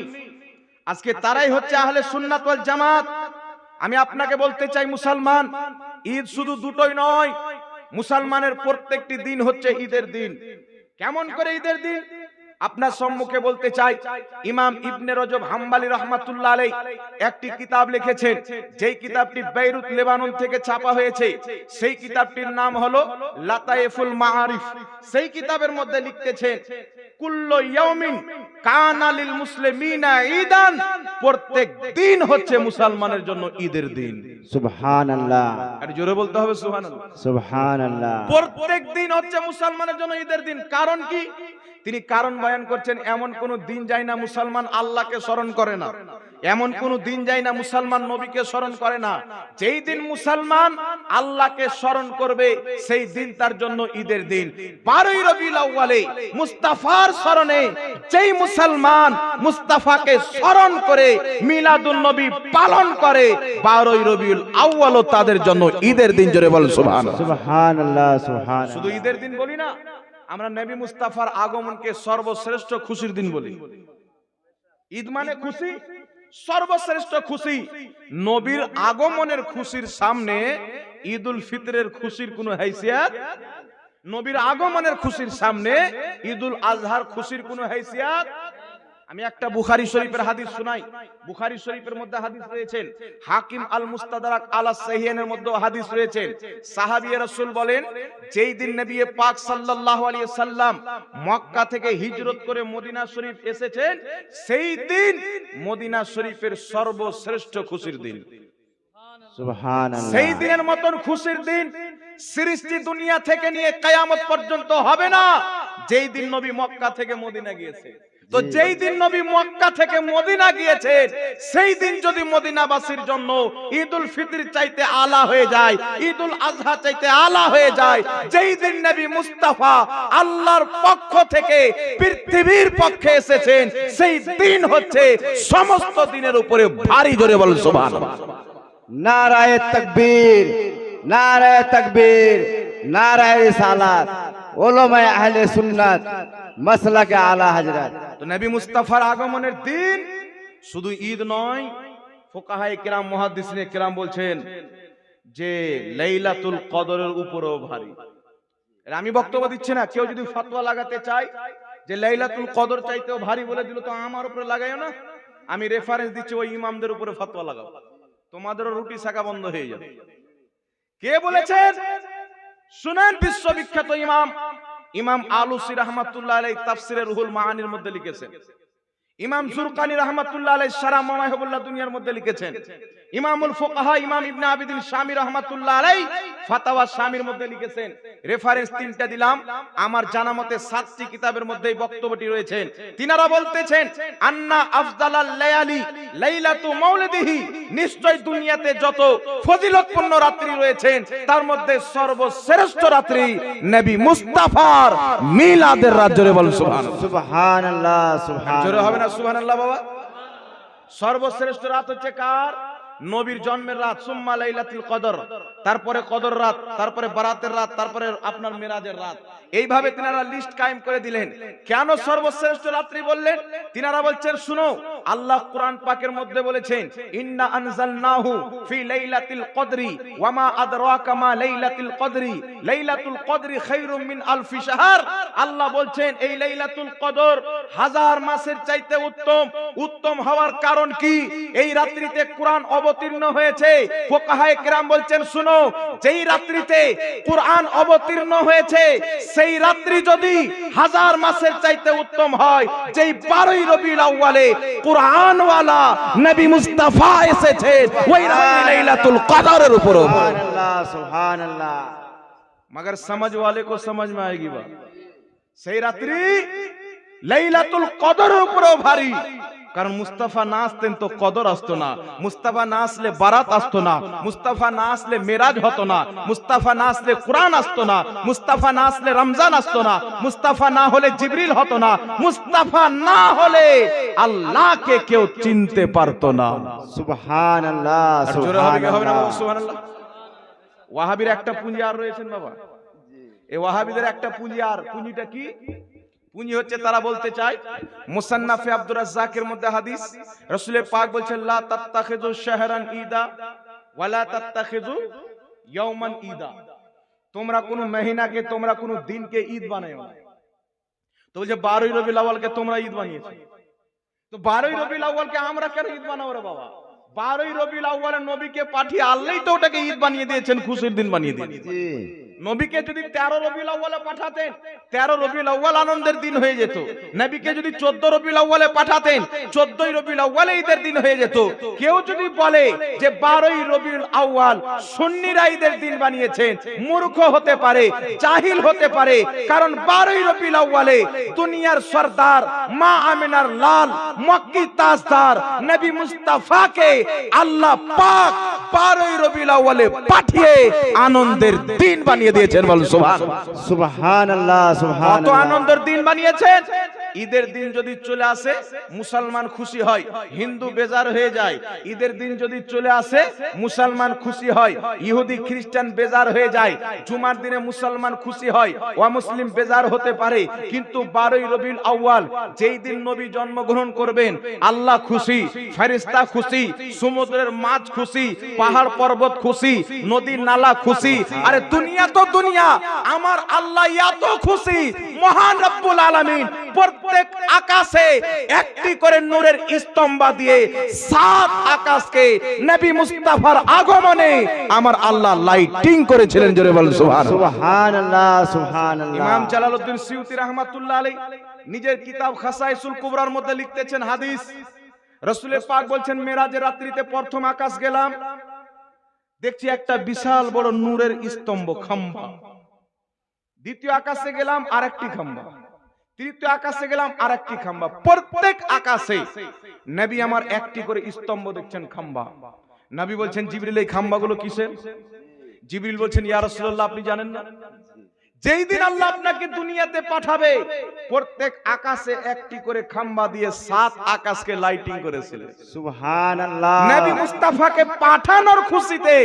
আজকে তারাই হচ্ছে আহলে সুন্নাত ওয়াল জামাত। আমি আপনাকে বলতে চাই মুসলমান, ঈদ শুধু দুটোই নয়, মুসলমানের প্রত্যেকটি দিন হচ্ছে ঈদের দিন। কেমন করে ঈদের দিন? আপনার সম্মুখে বলতে চাই, ইমাম ইবনে রজব হাম্বলি রাহমাতুল্লাহ আলাইহি একটি কিতাব লিখেছেন, যেই কিতাবটি বেইরুত লেবানন থেকে ছাপা হয়েছে। সেই কিতাবটির নাম হলো লাতাইফুল মাআরিফ। সেই কিতাবের মধ্যে লিখতেছেন, কুল্লু ইয়াউমিন কানা লিল মুসলিমিনা ঈদান, প্রত্যেক দিন হচ্ছে মুসলমানের জন্য ঈদের দিন। সুবহানাল্লাহ, আর জোরে বলতে হবে সুবহানাল্লাহ। সুবহানাল্লাহ। প্রত্যেক দিন হচ্ছে মুসলমানের জন্য ঈদের দিন। কারণ কি? তিনি কারণ বয়ান করছেন, এমন কোন দিন যায় না মুসলমান আল্লাহকে স্মরণ করে না, এমন কোন দিন যায় না মুসলমান নবীকে স্মরণ করে না। যেই দিন মুসলমান আল্লাহকে স্মরণ করবে, সেই দিন তার জন্য ঈদের দিন। 12ই রবিউল আউয়ালে মুস্তাফার স্মরণে যেই মুসলমান মুস্তাফাকে স্মরণ করে মিলাদুন নবী পালন করে, 12ই রবিউল আউয়ালও তাদের জন্য ঈদের দিন। জোরে বল সুবহানাল্লাহ। সুবহানাল্লাহ, সুবহানাল্লাহ। শুধু ঈদের দিন বলি না, আমরা নবী মুস্তাফার আগমনকে সর্বশ্রেষ্ঠ খুশির দিন বলি। ঈদ মানে খুশি, সর্বশ্রেষ্ঠ খুশি। নবীর আগমনের খুশির সামনে ঈদুল ফিতরের খুশির কোনো হাইসিয়াত, নবীর আগমনের খুশির সামনে ঈদুল আজহার খুশির কোনো হাইসিয়াত। আমি একটা বুখারী শরীফের হাদিস শোনাই। বুখারী শরীফের মধ্যে হাদিস রয়েছেন, হাকিম আল মুস্তাদরাক আলা সাহিহানের মধ্যে হাদিস রয়েছেন। সাহাবী রাসূল বলেন, যেই দিন নবী পাক সাল্লাল্লাহু আলাইহি সাল্লাম মক্কা থেকে হিজরত করে মদিনা শরীফ এসেছেন, সেই দিন মদিনা শরীফের সর্বশ্রেষ্ঠ খুশির দিন। সুবহানাল্লাহ। সেই দিনের মতন খুশির দিন সৃষ্টি দুনিয়া থেকে নিয়ে কিয়ামত পর্যন্ত হবে না, যেই দিন নবী মক্কা থেকে মদিনা গিয়েছে। তো যেই দিন নবী মক্কা থেকে মদিনা গিয়েছেন, সেই দিন যদি মদিনাবাসীর জন্য ঈদুল ফিতর চাইতে আলা হয়ে যায়, ঈদুল আজহা চাইতে আলা হয়ে যায়, যেই দিন নবী মুস্তাফা আল্লাহর পক্ষ থেকে পৃথিবীর পক্ষে এসেছেন, সেই দিন হচ্ছে সমস্ত দিনের উপরে ভারী। জোরে বল সুবহানাল্লাহ। নারায়ে তাকবীর, নারায়ে তাকবীর, নারায়ে রিসালাত, উলামায়ে আহলে সুন্নাত, মাসলাকে আলা হযরত। তো নবী মুস্তাফার আগমনের দিন শুধু ঈদ নয়, ফুকাহায়ে কিরাম মুহাদ্দিসিনে কিরাম বলছেন যে লাইলাতুল কদরের উপরেও ভারী। আমি বক্তব্য দিচ্ছি না, কেউ যদি ফতোয়া লাগাতে চায় যে লাইলাতুল কদর চাইতেও ভারী বলে দিল, তো আমার উপরে লাগাইও না। আমি রেফারেন্স দিচ্ছি, ওই ইমামদের উপরে ফতোয়া লাগাও, তোমাদেরও রুটি শাকা বন্ধ হয়ে যাবে। কে বলেছেন? শুনেন, বিশ্ববিখ্যাত ইমাম ইমাম আলুসি রাহমাতুল্লাহ আলাইহি তাফসিরে রুহুল মাআনির মধ্যে লিখেছেন, ইমাম জুরকানি রাহমাতুল্লাহ আলাইহি শারা মাওয়াহিবুল্লাহ দুনিয়ার মধ্যে লিখেছেন। ইমামুল ফুকাহা ইমাম ইবনে আবিদিন শামী রাহমাতুল্লাহ আলাইহি ফাতাওয়া শামীর মধ্যে লিখেছেন। রেফারেন্স তিনটা দিলাম, আমার জানা মতে 7টি কিতাবের মধ্যে এই বক্তব্যটি রয়েছে। তিনারা বলতেছেন আন্না আফদালাল লায়ালি লাইলাতু মাউলিদিহি, নিশ্চয় দুনিয়াতে যত ফজিলতপূর্ণ রাত্রি রয়েছেন তার মধ্যে সর্বশ্রেষ্ঠ রাত্রি নবী মুস্তাফার মিলাদের রাত। জোরে বলুন সুবহানাল্লাহ। সুবহানাল্লাহ জোরে সুবহানাল্লাহ। হবে না সুবহানাল্লাহ বাবা? সর্বশ্রেষ্ঠ রাত হচ্ছে কার? নবীর জন্মের রাত, সুম্মা লাইলাতুল কদর, তারপরে কদর রাত, তারপরে বারাতের রাত, তারপরে আপনার মিরাজের রাত। এইভাবে তিনারা লিস্ট কায়েম করে দিলেন। কেন সর্বশ্রেষ্ঠ রাত্রি বললেন? তিনারা বলছেন শুনো, আল্লাহ কুরআন পাকের মধ্যে বলেছেন ইন্না আনজালনাহু ফি লাইলাতিল কদরি ওয়া মা আদরাকা মা লাইলাতুল কদরি লাইলাতুল কদরি খায়রুম মিন আলফি শাহর। আল্লাহ বলছেন এই লাইলাতুল কদর হাজার মাসের চাইতে উত্তম। উত্তম হওয়ার কারণ কি? এই রাত্রিতে কোরআন অবতীর্ণ হয়েছে। ফুকাহায়ে কেরাম বলছেন শুনো, যেই রাত্রিতে কোরআন অবতীর্ণ হয়েছে সেই রাত্রি যদি হাজার মাসের চাইতে উত্তম হয়, যেই 12ই রবিউল আউয়ালে কোরআনওয়ালা নবী মুস্তাফা এসেছে ওই রাত্রি লাইলাতুল কদরের উপর। সুবহানাল্লাহ সুবহানাল্লাহ। मगर समझ वाले को समझ में आएगी बात। সেই রাত্রি লাইলাতুল কদরের উপরেও ভারী, কারণ মুস্তাফা না আসতেন তো কদর আসতো না, মুস্তাফা না আসলে বারাত আসতো না, মুস্তাফা না আসলে মেরাজ হতো না, মুস্তাফা না আসলে কোরআন আসতো না, মুস্তাফা না আসলে রমজান আসতো না, মুস্তাফা না হলে জিবরিল হতো না, মুস্তাফা না হলে আল্লাহকে কেউ চিনতে পারতো না। সুবহানাল্লাহ আর জোরে হবে কি হবে না সুবহানাল্লাহ। সুবহানাল্লাহ। ওয়াহাবির একটা পুঁজি আর রয়েছেন বাবা, এই ওয়াহাবিদের একটা পুঁজি, আর পুঁজিটা কি? পুঁজি হচ্ছে তারা বলতে চায় মুসান্নাফে আব্দুর রাজ্জাকের মধ্যে হাদিস, রাসূল পাক বলছেন লা তাত্তাখিযু শাহরান ঈদা ওয়ালা তাত্তাখিযু ইয়াওমান ঈদা, তোমরা কোন মহিনাকে, তোমরা কোন দিনকে ঈদ বানায়ো না। তো বলছে 12ই রবিউল আউয়ালকে তোমরা ঈদ বানিয়েছো, তো 12ই রবিউল আউয়ালকে আমরা কেন ঈদ বানাবো রে বাবা? 12ই রবিউল আউয়ালে নবীকে পাঠিয়ে আল্লাহই তো ওটাকে ঈদ বানিয়ে দিয়েছেন, খুশির দিন বানিয়ে দিয়েছেন। জি নবীকে যদি 13 রবিউল আউয়ালে পাঠাতেন, 13 রবিউল আউয়াল আনন্দের দিন হয়ে যেত। নবীকে যদি 14 রবিউল আউয়ালে পাঠাতেন, 14ই রবিউল আউয়ালে ঈদের দিন হয়ে যেত। কেউ যদি বলে যে 12ই রবিউল আউয়াল সুন্নিরা ঈদের দিন বানিয়েছেন, মূর্খ হতে পারে, জাহিল হতে পারে। কারণ 12ই রবিউল আউয়ালে দুনিয়ার সরদার মা আমিনার লাল মক্কি তাজদার নবী মুস্তাফাকে আল্লাহ পাক 12ই রবিউল আউয়ালে পাঠিয়ে আনন্দের দিন বানিয়ে দিয়েছেন। বলুন সুবহানাল্লাহ। সুবহানাল্লাহ কত সুবহানাল্লাহ। আনন্দের দিন বানিয়েছেন। ঈদের দিন যদি চলে আসে মুসলমান খুশি হয়, হিন্দু বেজার হয়ে যায়। ঈদের দিন যদি চলে আসে মুসলমান খুশি হয়, ইহুদি খ্রিস্টান বেজার হয়ে যায়। জুমার দিনে মুসলমান খুশি হয়, অমুসলিম বেজার হতে পারে। কিন্তু 12ই রবিউল আউয়াল যেই দিন নবী জন্মগ্রহণ করবেন, আল্লাহ খুশি, ফেরেশতা খুশি, সমুদ্রের মাছ খুশি, পাহাড় পর্বত খুশি, নদী নালা খুশি। আরে দুনিয়া তো দুনিয়া, আমার আল্লাহ এত খুশি, মহান রব্বুল আলামিন প্রত্যেক আকাশে একটি করে নূরের স্তম্ভ দিয়ে 7 আকাশকে নবী মুস্তাফার আগমনে আমার আল্লাহ লাইটিং করেছিলেন। জোরে বলুন সুবহানাল্লাহ। সুবহানাল্লাহ সুবহানাল্লাহ। ইমাম জালালউদ্দিন সিউতি রাহমাতুল্লাহ আলাইহি নিজের কিতাব খাসাইসুল কুবরার মধ্যে লিখতেছেন হাদিস, রাসূল পাক বলছেন মেরাজের রাত্রিতে প্রথম আকাশ গেলাম, দেখছি একটা বিশাল বড় নূরের স্তম্ভ খাম্বা। দ্বিতীয় আকাশে গেলাম আরেকটি খাম্বা, তৃতীয় আকাশে গেলাম আরেকটি খাম্বা। প্রত্যেক আকাশে নবী আমার একটি করে স্তম্ভ দেখছেন, খাম্বা। নবী বলছেন জিবরিল এই খাম্বাগুলো কিসের? জিবরিল বলছেন ইয়া রাসূলুল্লাহ আপনি জানেন না? যেই দিন আল্লাহ আপনাকে দুনিয়াতে পাঠাবে প্রত্যেক আকাশে একটি করে খাম্বা দিয়ে 7 আকাশকে লাইটিং করেছিলেন। সুবহানাল্লাহ। নবী মুস্তাফাকে পাঠানোর খুশিতে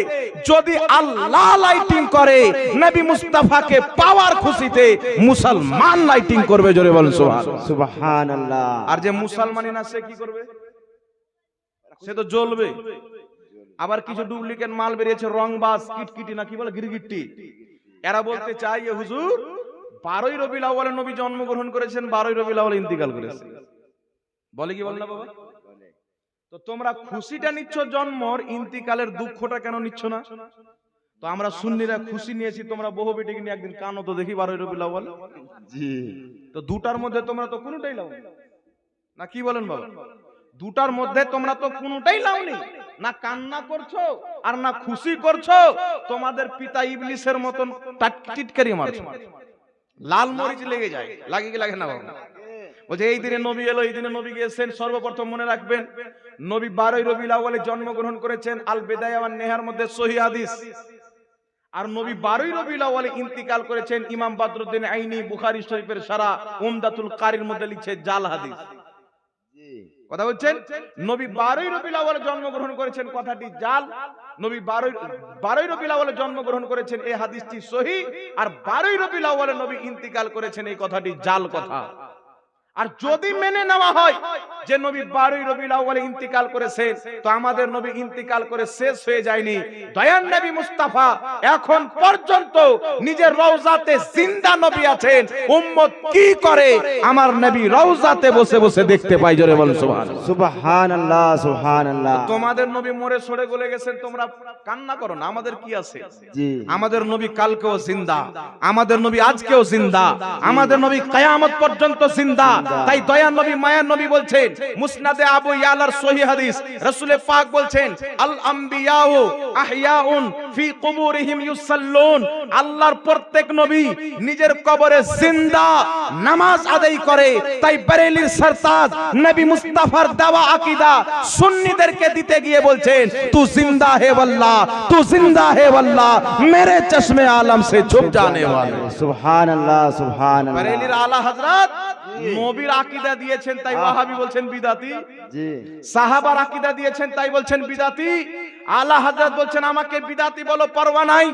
যদি আল্লাহ লাইটিং করে, নবী মুস্তাফাকে পাওয়ার খুশিতে মুসলমান লাইটিং করবে। জোরে বলুন সুবহানাল্লাহ। সুবহানাল্লাহ। আর যে মুসলমানই না সে কি করবে? সে তো জ্বলবে। আবার কিছু ডুপ্লিকেট মাল বেরিয়েছে, রংবাজ, কিটকিটি না কি বলে গিরগিট্টি, এরা বলতে চাই এ হুজুর 12ই রবিউল আউয়ালে নবী জন্মগ্রহণ করেছেন, 12ই রবিউল আউয়ালে ইন্তিকাল করেছেন। বলে কি বল না বাবা? তো তোমরা খুশিটা নিচ্ছ জন্মর, ইন্তিকালের দুঃখটা কেন নিচ্ছ না? তো আমরা সুন্নিরা খুশি নিয়েছি, তোমরা বহু বেটিকে নিয়ে একদিন কানো তো দেখি 12ই রবিউল আউয়াল। জি তো দুটার মধ্যে তোমরা তো কোনটাই লাও না কি বলেন বাবা? দুটার মধ্যে তোমরা তো কোনোটাই লাওনি, না কান্না করছো আর না খুশি করছো। তোমাদের পিতা ইবলিসের মতন টিটকারি মারছো, লাল মরিচ লেগে যায়, লাগে কি লাগে না বাবা? বলছে এই দিনে নবী এলো, এই দিনে নবী গিয়েছেন। সর্বপ্রথম মনে রাখবেন, নবী 12ই রবিউল আউয়ালে জন্মগ্রহণ করেছেন, আল বিদায়া ওয়ান নেহার মধ্যে সহিহ হাদিস। আর নবী 12ই রবিউল আউয়ালে ইন্তিকাল করেছেন। ইমাম বদরুদ্দিন আইনি বুখারী শরীফের সারা উমদাতুল কারির মধ্যে লিখছে জাল হাদিস। কথা বলছেন, নবী 12ই রবিউল আউয়ালে জন্মগ্রহণ করেছেন, কথাটি জাল। নবী 12ই রবিউল আউয়ালে জন্মগ্রহণ করেছেন, এই হাদিসটি সহিহ। আর 12ই রবিউল আউয়ালে নবী ইন্তিকাল করেছেন, এই কথাটি জাল কথা। আর যদি মেনে নেওয়া হয় যে নবী 12ই রবিউল আউয়ালে ইন্তিকাল করেছেন, তো আমাদের নবী ইন্তিকাল করে শেষ হয়ে যায়নি। দয়ার নবী মুস্তাফা এখন পর্যন্ত নিজের রওজাতে জিন্দা নবী আছেন। উম্মত কি করে আমার নবী রওজাতে বসে বসে দেখতে পাই, জোরে বলেন সুবহানাল্লাহ। সুবহানাল্লাহ, সুবহানাল্লাহ। তোমাদের নবী মরে সরে গলে গেছেন, তোমরা কান্না করো না। আমাদের কি আছে? জি, আমাদের নবী কালকেও জিন্দা, আমাদের নবী আজকেও জিন্দা, আমাদের নবী কিয়ামত পর্যন্ত জিন্দা। তাই দয়ার নবী মায়ার নবী বলছেন, মুসনাদে আবু ইয়ালার সহিহ হাদিস, রাসূল পাক বলছেন, আল আম্বিয়াউ আহইয়াউন ফি কুবুরিহিম ইউসাল্লুন। আল্লাহর প্রত্যেক নবী নিজের কবরে জিন্দা নামাজ আদায় করে। তাই বেরেলির সরতাজ নবী মুস্তাফার দেওয়া আকীদা সুন্নিদেরকে দিতে গিয়ে বলছেন, তু জিন্দা হে ওয়াল্লাহ, তু জিন্দা হে ওয়াল্লাহ, মেরে চশমে আলম সে ছুপ জানে ওয়ালে। সুবহানাল্লাহ, সুবহানাল্লাহ। বেরেলির আলা হযরত নবীর আকীদা দিয়েছেন, তাই ওয়াহাবি বলছেন বিদাতি। জি, সাহাবার আকীদা দিয়েছেন, তাই বলছেন বিদাতি। আলা হযরত বলছেন, আমাকে বিদাতি বলো পরোয়া নাই,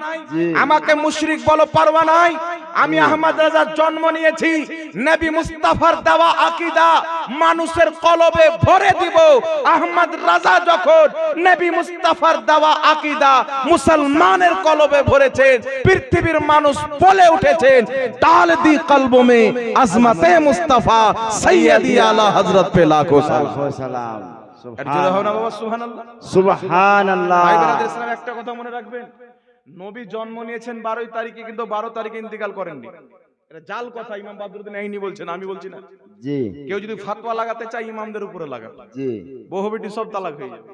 আমাকে মুশরিক বলো পরোয়া নাই। আমি আহমদ রাজার জন্ম নিয়েছি, নবী মুস্তাফার দেওয়া আকীদা মানুষের কলবে ভরে দিব। আহমদ রাজা যখন নবী মুস্তাফার দেওয়া আকীদা মুসলমানের কলবে ভরেছেন, পৃথিবীর মানুষ বলে উঠেছেন, ডাল দি কলবো মে আজমতে মুস্তাফা সৈয়দি আলা হযরত পে লাখো সালাম। এর জোরে হবে না বাবা সুবহানাল্লাহ? সুবহানাল্লাহ। ভাই ব্রাদার ইসলাম, একটা কথা মনে রাখবেন, নবী জন্ম নিয়েছেন 12ই তারিখে, কিন্তু 12 তারিখে ইন্তিকাল করেননি। এটা জাল কথা, ইমাম বদরুদ্দিন আইনি বলছেন, আমি বলছি না। জি, কেউ যদি ফতোয়া লাগাতে চায় ইমামদের উপরে লাগাবে, জি, বহু বেটি সব তালাক হয়ে যাবে।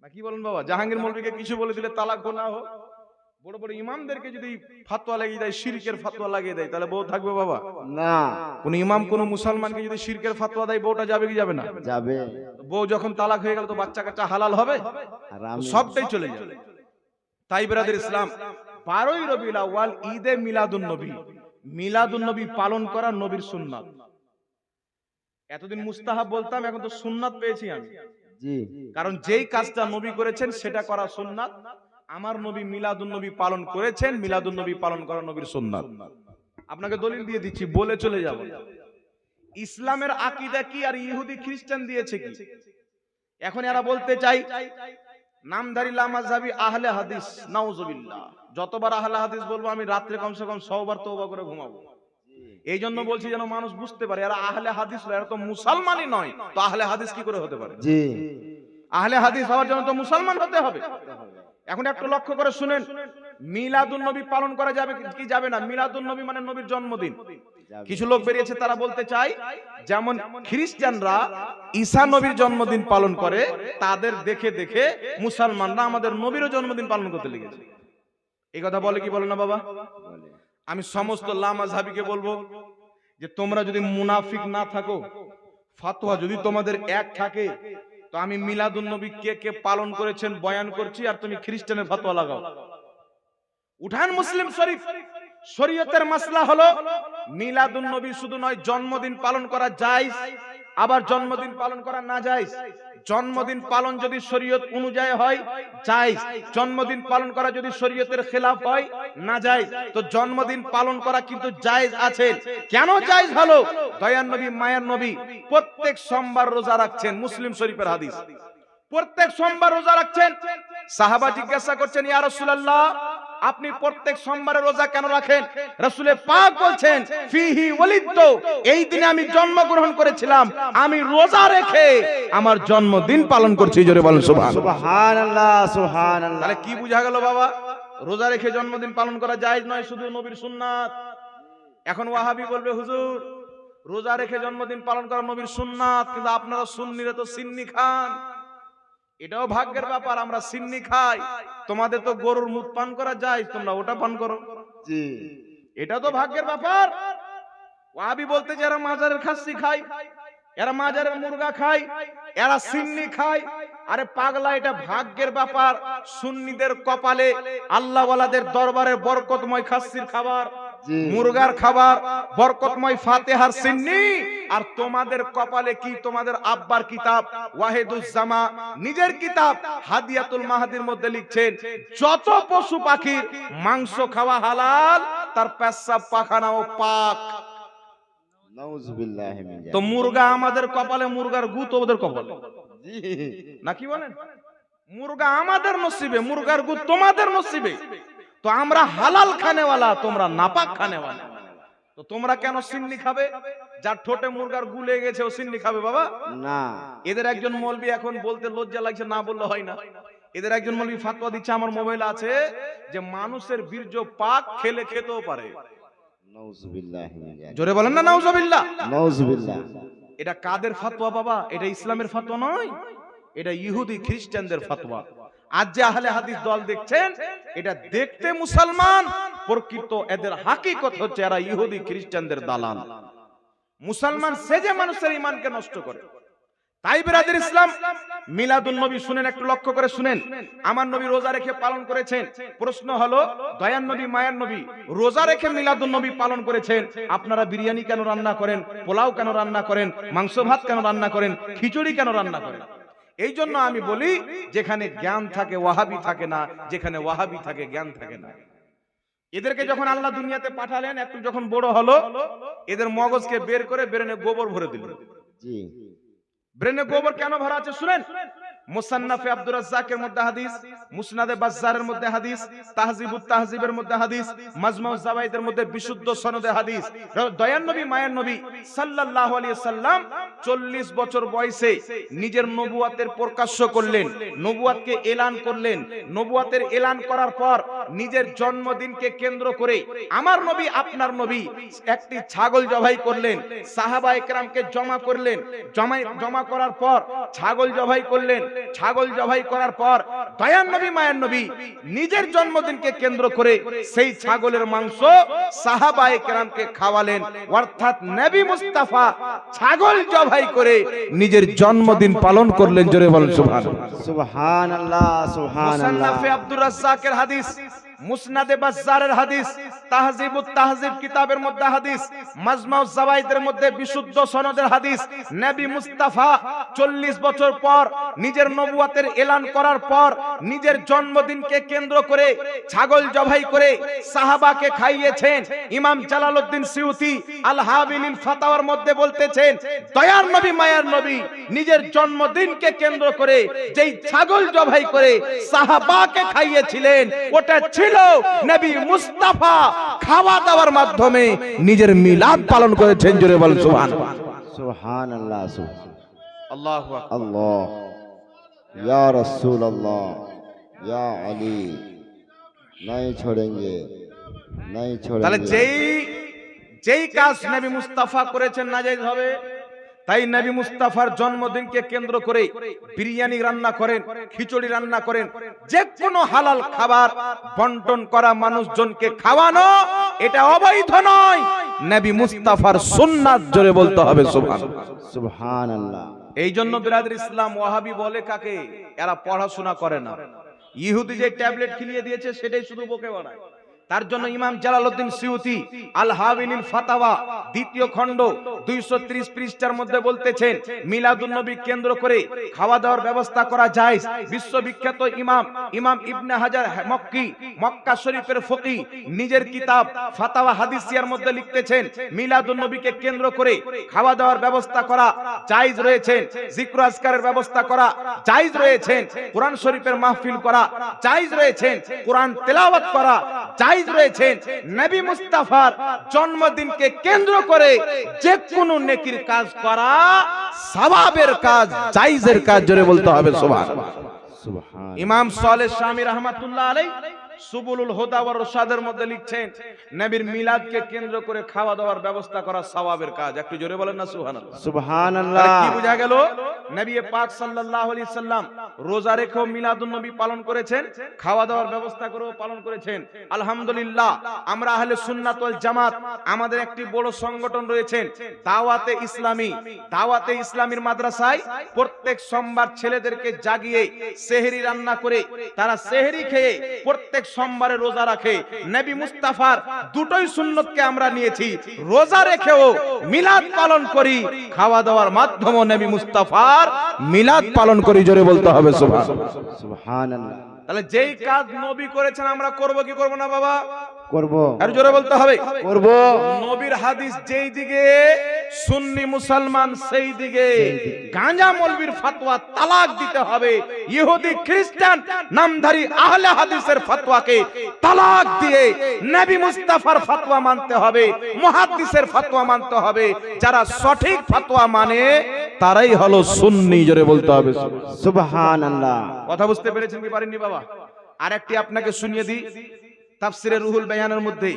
না কি বলেন বাবা? জাহাঙ্গীর মৌলভীকে কিছু বলে দিলে তালাক না হোক, বড় বড় ইমামদেরকে যদি ফতোয়া লাগিয়ে দেয়, শিরকের ফতোয়া লাগিয়ে দেয়, তাহলে বউ থাকবে বাবা? না, কোন ইমাম কোন মুসলমানকে যদি শিরকের ফতোয়া দেয়, বউটা যাবে কি যাবে না? যাবে। বউ যখন তালাক হয়ে গেল, তো বাচ্চা কাচ্চা হালাল হবে, হারাম। সবটাই চলে যাবে। তাই ব্রাদার ইসলাম, 12ই রবিউল আউয়াল ঈদে মিলাদুন নবী, মিলাদুন নবী পালন করা নবীর সুন্নাত। এতদিন মুস্তাহাব বলতাম, এখন তো সুন্নাত পেয়েছি আমি। জি, কারণ যেই কাজটা নবী করেছেন সেটা করা সুন্নাত। আমার নবী মিলাদুন নবী পালন করেছেন, মিলাদুন নবী পালন করা নবীর সুন্নাত। আপনাকে দলিল দিয়ে দিচ্ছি, বলে চলে যাব। ইসলামের আকীদা কি আর ইহুদি খ্রিস্টান দিয়েছে কি? এখন এরা বলতে চাই নামধারী লামাযহাবী আহলে হাদিস, নাউজুবিল্লাহ। যতবার আহলে হাদিস বলবো আমি রাত্রে কমসে কম 100 বার তওবা করে ঘুমাবো। এই জন্য বলছি যেন মানুষ বুঝতে পারে এরা আহলে হাদিস নয়, এরা তো মুসলমানই নয়। তো আহলে হাদিস কি করে হতে পারে? জি, আহলে হাদিস হওয়ার জন্য তো মুসলমান হতে হবে। এখন একটু লক্ষ্য করে শুনেন, মিলাদুন নবী পালন করা যাবে কি যাবে না? মিলাদুন নবী মানে নবীর জন্মদিন। কিছু লোক বেরিয়েছে, তারা বলতে চায় যেমন খ্রিস্টানরা ঈসা নবীর জন্মদিন পালন করে, তাদের দেখে দেখে মুসলমানরা আমাদের নবীরও জন্মদিন পালন করতে লেগেছে। এই কথা বলে কি বলে না বাবা? আমি সমস্ত লামাযহাবীকে বলবো যে তোমরা যদি মুনাফিক না থাকো, ফতোয়া যদি তোমাদের এক থাকে, তো আমি মিলাদুন নবী কে কে পালন করেছেন বয়ান করছি, আর তুমি খ্রিস্টানের ফতোয়া লাগাও। উঠান মুসলিম শরীফ, শরীয়তের মাসলা হলো মিলাদুন নবী শুধু নয়, জন্মদিন পালন করা জায়েজ, আবার জন্মদিন পালন করা না জায়েজ। জন্মদিন পালন যদি শরীয়ত অনুযায়ী হয় জায়েজ, জন্মদিন পালন করা যদি শরীয়তের খেলাফ হয় না জায়েজ। তো জন্মদিন পালন করা কিন্তু জায়েজ আছে। কেন জায়েজ হলো? দয়ার নবী মায়ার নবী প্রত্যেক সোমবার রোজা রাখছেন, মুসলিম শরীফের হাদিস। প্রত্যেক সোমবার রোজা রাখছেন। সাহাবা জিজ্ঞাসা করছেন, ইয়া রাসূলুল্লাহ, আপনি প্রত্যেক সোমবারে রোজা কেন রাখেন? রাসূল পাক বলছেন, ফিহি ওয়ালিদতু, এই দিনে আমি জন্মগ্রহণ করেছিলাম, আমি রোজা রেখে আমার জন্মদিন পালন করছি। জোরে বলেন সুবহানাল্লাহ। সুবহানাল্লাহ, সুবহানাল্লাহ। তাহলে কি বোঝা গেল বাবা? রোজা রেখে জন্মদিন পালন করা জায়েজ নয়, শুধু নবীর সুন্নাত। এখন ওয়াহাবি বলবে, হুজুর রোজা রেখে জন্মদিন পালন করা নবীর সুন্নাত, কিন্তু আপনারা সুন্নিরা তো সিন্নি খান। এটাও ভাগ্যের ব্যাপার, আমরা সিন্নি খাই। তোমাদের তো গরুর মুখ পান করা যায়, তোমরা ওটা পান করো। জি, এটা তো ভাগ্যের ব্যাপার। ওয়াহাবি বলতে যারা মাজারের খাসি খায়, এরা মাজারের মুরগা খায়, এরা সিন্নি খায়। আরে পাগলা, এটা ভাগ্যের ব্যাপার। সুন্নিদের কপালে আল্লাহওয়ালাদের দরবারে বরকতময় খাসির খাবার, জি। মুরগার খাবার, বরকতময় ফাতিহার সিন্নি। আর তোমাদের কপালে কি? তোমাদের আব্বার কিতাব ওয়াহিদুজ্জামা নিজের কিতাব হাদিয়াতুল মাহাদির মধ্যে লিখছেন, যত পশু পাখির মাংস খাওয়া হালাল, তার পেশাব পাখানাও পাক। নাউজুবিল্লাহি মিন তো যালিক। মুরগা আমাদের কপালে, মুরগার গু তো ওদের কপালে, জি, নাকি বলেন? মুরগা আমাদের নসিবে, মুরগার গু তোমাদের নসিবে। তো আমরা হালাল খানেওয়ালা, তোমরা নাপাক খানেওয়ালা। তো তোমরা কেন সিন্নি খাবে? যার ঠোঁটে মুরগার গু লেগে গেছে ও সিন্নি খাবে বাবা? না। এদের একজন মৌলবি, এখন বলতে লজ্জা লাগছে, না বললে হয় না, এদের একজন মৌলবি ফাতোয়া দিচ্ছে, আমার মোবাইল আছে, যে মানুষের বীর্য পাক, খেলে খেতেও পারে। নাউজুবিল্লাহি মিন যালিক। জোরে বলেন না নাউজুবিল্লাহ। নাউজুবিল্লাহ। এটা কাদের ফাতোয়া বাবা? এটা ইসলামের ফাতোয়া নয়, এটা ইহুদি খ্রিস্টানদের ফাতোয়া। আজ যে আহলে হাদিস দল দেখছেন, এটা দেখতে মুসলমান, প্রকৃত এদের হাকিকত হচ্ছে এরা ইহুদি খ্রিস্টানদের দালাল। মুসলমান সেজে মানুষের ঈমানকে নষ্ট করে। তাই বিরাদর ইসলাম, মিলাদুন নবী শুনেন, একটু লক্ষ্য করে শুনেন। আমার নবী রোজা রেখে পালন করেছেন। প্রশ্ন হলো, দয়ার নবী, মায়ার নবী রোজা রেখে মিলাদুন নবী পালন করেছেন, আপনারা বিরিয়ানি কেন রান্না করেন, পোলাও কেন রান্না করেন, মাংস ভাত কেন রান্না করেন, খিচুড়ি কেন রান্না করেন? এই জন্য আমি বলি, যেখানে জ্ঞান থাকে ওয়াহাবি থাকে না, যেখানে ওয়াহাবি থাকে জ্ঞান থাকে না। এদেরকে যখন আল্লাহ দুনিয়াতে পাঠালেন, একটু যখন বড় হলো, এদের মগজকে বের করে ব্রেনে গোবর ভরে দিল। জি, ব্রেনে গোবর কেন ভরা আছে শুনেন। মুসান্নাফে আব্দুর রাজ্জাকের মধ্যে হাদিস, মুসনাদে বাজ্জারের মধ্যে হাদিস, তাহজিবুত তাহজিবের মধ্যে হাদিস, মাজমাউজ জাওয়াইদের মধ্যে বিশুদ্ধ সনদে হাদিস। দয়ার নবী, মায়ের নবী সাল্লাল্লাহু আলাইহি সাল্লাম 40 বছর বয়সে নিজের নবুয়াতের প্রকাশ্য করলেন, নবুয়াতকে এলান করলেন। নবুয়াতের এলান করার পর নিজের জন্মদিনকে কেন্দ্র করে আমার নবী, আপনার নবী একটি ছাগল জবাই করলেন, সাহাবায়ে কেরামকে জমা করলেন। জমা করার পর ছাগল জবাই করলেন। ছাগল জবাই করার পর দয়ার নবী, মায়ের নবী নিজের জন্মদিনকে কেন্দ্র করে সেই ছাগলের মাংস সাহাবায়ে কেরামকে খাওয়ালেন। অর্থাৎ নবী মুস্তাফা ছাগল জবাই করে নিজের জন্মদিন পালন করলেন। জোরে বলেন সুবহানাল্লাহ। সুবহানাল্লাহ, সুবহানাল্লাহ। মুসান্নাফে আব্দুর রাজ্জাকের হাদিস, মুসনাদে বাজ্জারের হাদিস, তাহজিবুত তাহজিব কিতাবের মধ্যে হাদিস, মাজমাউজ জাওয়াইদের মধ্যে বিশুদ্ধ সনদের হাদিস। নবী মুস্তাফা 40 বছর পর নিজের নবুয়াতের এলান করার পর নিজের জন্মদিনকে কেন্দ্র করে ছাগল জবাই করে সাহাবাকে খাইয়েছেন। ইমাম জালালউদ্দিন সিউতি আল হাবিলিল ফাতাওয়ার মধ্যে বলতেছেন, দয়ার নবী, মায়ার নবী নিজের জন্মদিনকে কেন্দ্র করে যেই ছাগল জবাই করে সাহাবাকে খাইয়েছিলেন, ওটা ছিল নবী মুস্তাফা খাওয়া দাওয়ার মাধ্যমে নিজের মিলাদ পালন করেছেন। জোরে বলেন সুবহানাল্লাহ। সুবহানাল্লাহ, আল্লাহু আকবার। আল্লাহ, ইয়া রাসূলুল্লাহ, ইয়া আলী, नहीं छोड़ेंगे, नहीं তাহলে छोड़ेंगे। যেই কাজ নবী মুস্তাফা করেছেন নাজায়েজ হবে। তাই নবী মুস্তাফার জন্মদিনকে কেন্দ্র করে বিরিয়ানি রান্না করেন, খিচুড়ি রান্না করেন, যে কোনো হালাল খাবার বন্টন করা, মানুষজনকে খাওয়ানো, এটা অবৈধ নয়, নবী মুস্তাফার সুন্নাত। জোরে বলতে হবে সুবহানাল্লাহ। সুবহানাল্লাহ। এই জন্য বিরাদর ইসলাম ওয়াহাবি বলে কাকে? এরা পড়াশোনা করে না। ইহুদি যে ট্যাবলেট খিলিয়ে দিয়েছে সেটাই শুধু বকে বেড়ায়। তার জন্য ইমাম জালালউদ্দিন সিউতি আল হাবিলিল ফাতাওয়া দ্বিতীয় খণ্ড 230 পৃষ্ঠার মধ্যে বলতেছেন, মিলাদুন নবী কেন্দ্র করে খাওয়া দাওয়ার ব্যবস্থা করা যায়। বিশ্ববিখ্যাত ইমাম ইবনে হাজার মক্কি, মক্কা শরীফের ফকি, নিজের কিতাব ফাতাওয়া হাদিসিয়ার মধ্যে লিখতেছেন, মিলাদুন নবীকে কেন্দ্র করে খাওয়া দাওয়ার ব্যবস্থা করা জায়েজ রয়েছে, জিক্র আজকারের ব্যবস্থা করা জায়েজ রয়েছে, কোরআন শরীফের মাহফিল করা জায়েজ রয়েছে, কোরআন তেলাওয়াত করা জায়েজ রয়েছে। নবী মুস্তাফার জন্মদিনকে কেন্দ্র করে যে কোনো নেকির কাজ করা সওয়াবের কাজ, জায়েজের কাজ। জোরে বলতে হবে সুবহানাল্লাহ। সুবহান। ইমাম সালেহ শামী রাহমাতুল্লাহ আলাইহি সুবুলুল হুদা ওয়ার রশাদের মধ্যে লিখছেন নবীর মিলাদকে কেন্দ্র করে খাওয়া দাওয়ার ব্যবস্থা করা সওয়াবের কাজ। একটু জোরে বলেন না সুবহানাল্লাহ। সুবহানাল্লাহ। তাহলে কি বোঝা গেল? নবী পাক সাল্লাল্লাহু আলাইহি সাল্লাম রোজা রেখেও মিলাদুন নবী পালন করেছেন, খাওয়া দাওয়ার ব্যবস্থা করেও পালন করেছেন। আলহামদুলিল্লাহ, আমরা আহলে সুন্নাত ওয়াল জামাত, আমাদের একটি বড় সংগঠন রয়েছেন দাওয়াতে ইসলামী। দাওয়াতে ইসলামীর মাদ্রাসায় প্রত্যেক সোমবার ছেলেদেরকে জাগিয়ে সেহরি রান্না করে তারা সেহরি খেয়ে প্রত্যেক সোমবারে রোজা রাখে। নবী মুস্তাফার দুটোই সুন্নতকে আমরা নিয়েছি, রোজা রেখেও মিলাদ পালন করি, খাওয়া দাওয়ার মাধ্যমে নবী মুস্তাফার মিলাদ পালন করি। জোরে বলতে হবে সুবহানাল্লাহ। সুবহানাল্লাহ। তাহলে যেই কাজ নবী করেছেন আমরা করব কি করব না বাবা? করব। আর জোরে বলতে হবে করব। নবীর হাদিস যেই দিকে সুন্নি মুসলমান সেই দিকে। গাঁজা মৌলবীর ফতোয়া তালাক দিতে হবে, ইহুদি খ্রিস্টান নামধারী আহলে হাদিসের ফতোয়াকে তালাক দিয়ে নবী মুস্তাফার ফতোয়া মানতে হবে, মুহাদ্দিসের ফতোয়া মানতে হবে। যারা সঠিক ফতোয়া মানে তারাই হলো সুন্নি। জোরে বলতে হবে সুবহানাল্লাহ। কথা বুঝতে পেরেছেন কি পারেননি বাবা? আরেকটি আপনাকে শুনিয়ে দিই, তাফসিরে রুহুল বায়ানের মধ্যে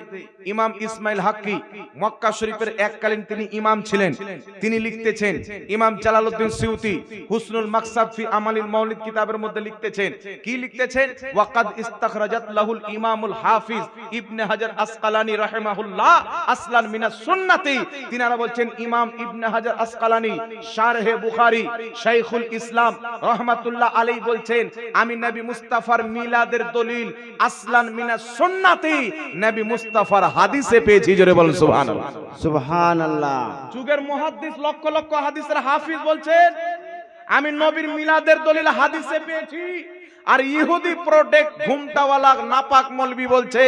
ইমাম ইসমাইল হাক্কি মক্কা শরীফের এককালীন তিনি ইমাম ছিলেন, তিনি লিখতেছেন, ইমাম জালালউদ্দিন সিউতি হুসনুল মাকসাদ ফি আমালিল মাউলিদ কিতাবের মধ্যে লিখতেছেন, কি লিখতেছেন? ওয়াকাদ ইস্তাখরাজাত লাহুল ইমামুল হাফিজ ইবনে হাজার আসকালানি রাহিমাহুল্লাহ আসলান মিনাস সুন্নতি। তিনারা বলছেন ইমাম ইবনে হাজার আসকালানি শারহে বুখারী শাইখুল ইসলাম রাহমাতুল্লাহ আলাইহি বলছেন, আমি নবী মুস্তাফার মিলাদের দলিল আসলান মিনাস সুন্নতি নবী মুস্তাফার হাদিসে পেয়েছি। জোরে বলেন সুবহানাল্লাহ। সুবহানাল্লাহ। যুগের মুহাদ্দিস লক্ষ লক্ষ হাদিসের হাফিজ বলছেন আমি নবীর মিলাদের দলিল হাদিসে পেয়েছি। আর ইহুদি প্রোডাক্ট ঘুমটাওয়ালা নাপাক মৌলবি বলছে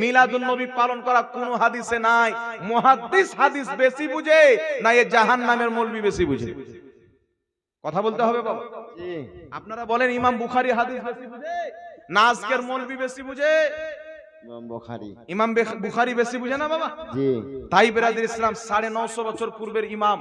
মিলাদুন নবী পালন করা কোনো হাদিসে নাই। মুহাদ্দিস হাদিস বেশি বুঝে না এ জাহান্নামের মৌলবি বেশি বুঝে? কথা বলতে হবে বাবা। জি। আপনারা বলেন ইমাম বুখারী হাদিস বেশি বুঝে না আজকের মৌলবি বেশি বুঝে? ইমাম বুখারী। ইমাম বুখারী বেশি বুঝে না বাবা? জি। তাই বিরাদির ইসলাম 950 বছর পূর্বের ইমাম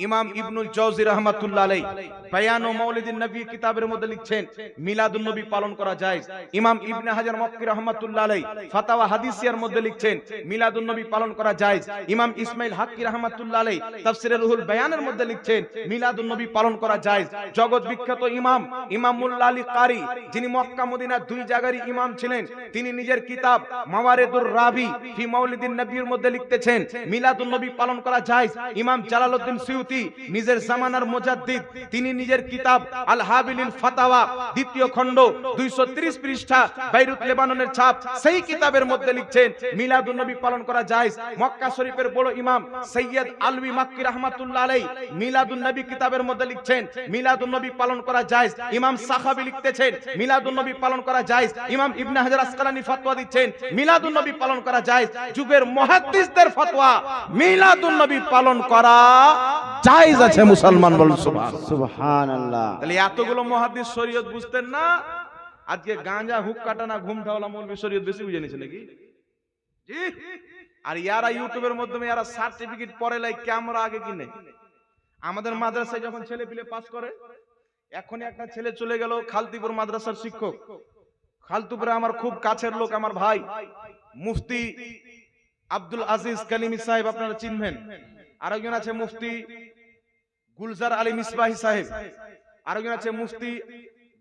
ইমাম ইবনুল জাওজি রাহমাতুল্লাহ আলাইহি বায়ান ও মাউলিদিন নবী কিতাবের মধ্যে লিখছেন মিলাদুন নবী পালন করা জায়েজ। ইমাম ইবনে হাজার মক্কি রাহমাতুল্লাহ আলাইহি ফাতাওয়া হাদিসিয়ার মধ্যে লিখছেন মিলাদুন নবী পালন করা জায়েজ। ইমাম ইসমাইল হাক্কি রাহমাতুল্লাহ আলাইহি তাফসিরে রুহুল বায়ানের মধ্যে লিখছেন মিলাদুন নবী পালন করা জায়েজ। জগৎ বিখ্যাত ইমাম ইমামুল্লাহ আলী কারি, যিনি মক্কা মদিনা দুই জায়গারই ইমাম ছিলেন, তিনি নিজের কিতাব মাওয়ারিদুর রাবি ফি মাউলিদিন নবীর মধ্যে লিখতেছেন মিলাদুন নবী পালন করা জায়েজ। ইমাম জালালউদ্দিন সিউতি নিজের জামানার মুজাদ্দিদ, তিনি নিজের কিতাব আল হাবিলিল ফাতাওয়া দ্বিতীয় খণ্ড 230 পৃষ্ঠা বাইরুত লেবাননের ছাপ, সেই কিতাবের মধ্যে লিখছেন মিলাদুন নবী পালন করা জায়েজ। মক্কা শরীফের বড় ইমাম সৈয়দ আলবী মাক্কি রাহমাতুল্লাহ আলাইহি মিলাদুন নবী কিতাবের মধ্যে লিখছেন মিলাদুন নবী পালন করা জায়েজ। ইমাম সাখাবী লিখতেছেন মিলাদুন নবী পালন করা জায়েজ। ইমাম ইবনে হাজার আসকালানি ফতোয়া দিচ্ছেন মিলাদুন নবী পালন করা জায়েজ। যুগের মুহাদ্দিসদের ফতোয়া মিলাদুন নবী পালন করা জায়েজ আছে। মুসলমান বলুন সুবহানাল্লাহ। সুবহানাল্লাহ। তাহলে এতগুলো মুহাদ্দিস শরীয়ত বুঝতেন না, আজকে গাঁজা হুক কাটানা ঘুমটাওয়ালা মৌলবি শরীয়ত বেশি বুঝে নিয়েছে নাকি? জি। আর ইয়ারা ইউটিউবের মাধ্যমে ইয়ারা সার্টিফিকেট পরে লাই ক্যামেরা আগে কিনে। আমাদের মাদ্রাসায় যখন ছেলে পিলে পাস করে, এখনই একটা ছেলে চলে গেল খালতিপুর মাদ্রাসার শিক্ষক। খালতুপুরে আমার খুব কাছের লোক, আমার ভাই মুফতি আব্দুল আজিজ কালিমি সাহেব, আপনারা চিনবেন। আরেকজন আছে মুফতি গুলজার আলী মিসবাহি সাহেব, আরেকজন আছে মুফতি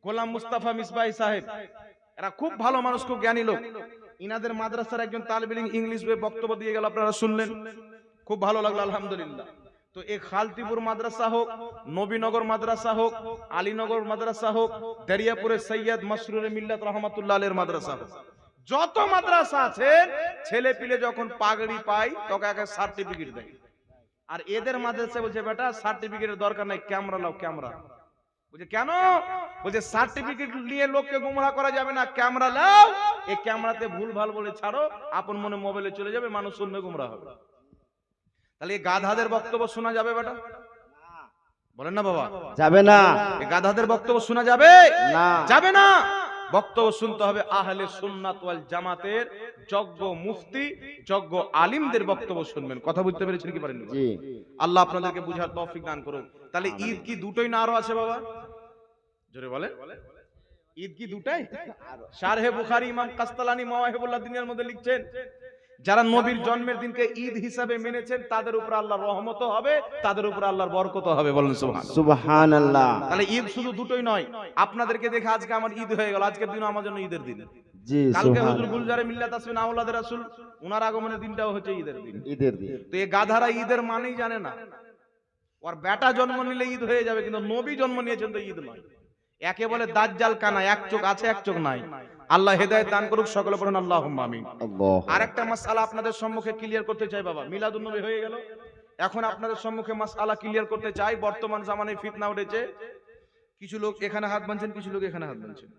গোলাম মুস্তাফা মিসবাহি সাহেব। এরা খুব ভালো মানুষ, খুব জ্ঞানী লোক। ইনাদের মাদ্রাসার একজন তালিবে ইলম ইংলিশ বক্তব্য দিয়ে গেল, আপনারা শুনলেন, খুব ভালো লাগলো আলহামদুলিল্লাহ। তো এই খালতিপুর মাদ্রাসা হোক, নবীনগর মাদ্রাসা হোক, আলীনগর মাদ্রাসা হোক, দরিয়াপুরের সৈয়দ মাসরুর মিল্লাত রাহমাতুল্লাহ আলাইহির মাদ্রাসা হোক, যত মাদ্রাসা আছে ছেলে পিলে যখন পাগড়ি পায় তখন একটা সার্টিফিকেট দেয়। আর এদের মাদ্রাসা বলছে বেটা সার্টিফিকেটের দরকার নাই, ক্যামেরা লাও ক্যামেরা। বলছে কেন? বলছে সার্টিফিকেট নিয়ে লোককে গুমরাহ করা যাবে না, ক্যামেরা লাও, এই ক্যামেরাতে ভুল ভাল বলে ছাড়ো, আপন মনে মোবাইলে চলে যাবে, মানুষ শুনবে, গুমরাহ হবে। তাহলে এই গাধাদের বক্তব্য শোনা যাবে বেটা? বলেন না বাবা, যাবে না। এই গাধাদের বক্তব্য শোনা যাবে না, যাবে না। বক্তব্য শুনতে হবে আহলে সুন্নাত ওয়াল জামাতের যোগ্য মুফতি, যোগ্য আলিমদের বক্তব্য শুনবেন। কথা বুঝতে পেরেছেন কি পারেন? জি। আল্লাহ আপনাদেরকে বুঝার তৌফিক দান করুন। তাহলে ঈদ কি দুটোই না আরো আছে বাবা? জোরে বলে। ঈদ কি দুটাই? শারহে বুখারী ইমাম কাস্তালানী মাওয়াহিবুল্লাহ দ্বীনের মধ্যে লিখছেন, যারা নবীর জন্মের দিনকে ঈদ হিসাবে মেনেছেন তাদের উপর আল্লাহর রহমত হবে, তাদের উপর আল্লাহর বরকত হবে। বলেন সুবহানাল্লাহ। সুবহানাল্লাহ। তাহলে ঈদ শুধু দুটোই নয়। আপনাদেরকে দেখে আজকে আমার ঈদ হয়ে গেল, আজকের দিন আমার জন্য ঈদের দিন। জি কালকে হুজুর সুবহানাল্লাহ। গুলজারে মিল্লাত আসবেন আওলাদ রাসূল, ওনার আগমনের দিনটাও হচ্ছে ঈদের দিন। ঈদের দিন। তো এই গাধারা ঈদের মানেই জানে না। ওর বেটা জন্ম নিলে ঈদ হয়ে যাবে, কিন্তু নবী জন্ম নিয়েছেন তো ঈদ নয়। একে বলে দাজ্জাল কানা, এক চোখ আছে এক চোখ নাই। আল্লাহ হেদায়েত দান করুক, সকলে পড়ুন আল্লাহুম্মা আমিন। আল্লাহ। আরেকটা মাসআলা আপনাদের সম্মুখে ক্লিয়ার করতে চাই বাবা, মিলাদুন নবী হয়ে গেল, এখন আপনাদের সম্মুখে মাসআলা ক্লিয়ার করতে চাই। বর্তমান জামানায় ফিতনা উঠেছে, কিছু লোক এখানে হাত বাঁধছেন, কিছু লোক এখানে হাত বাঁধছেন।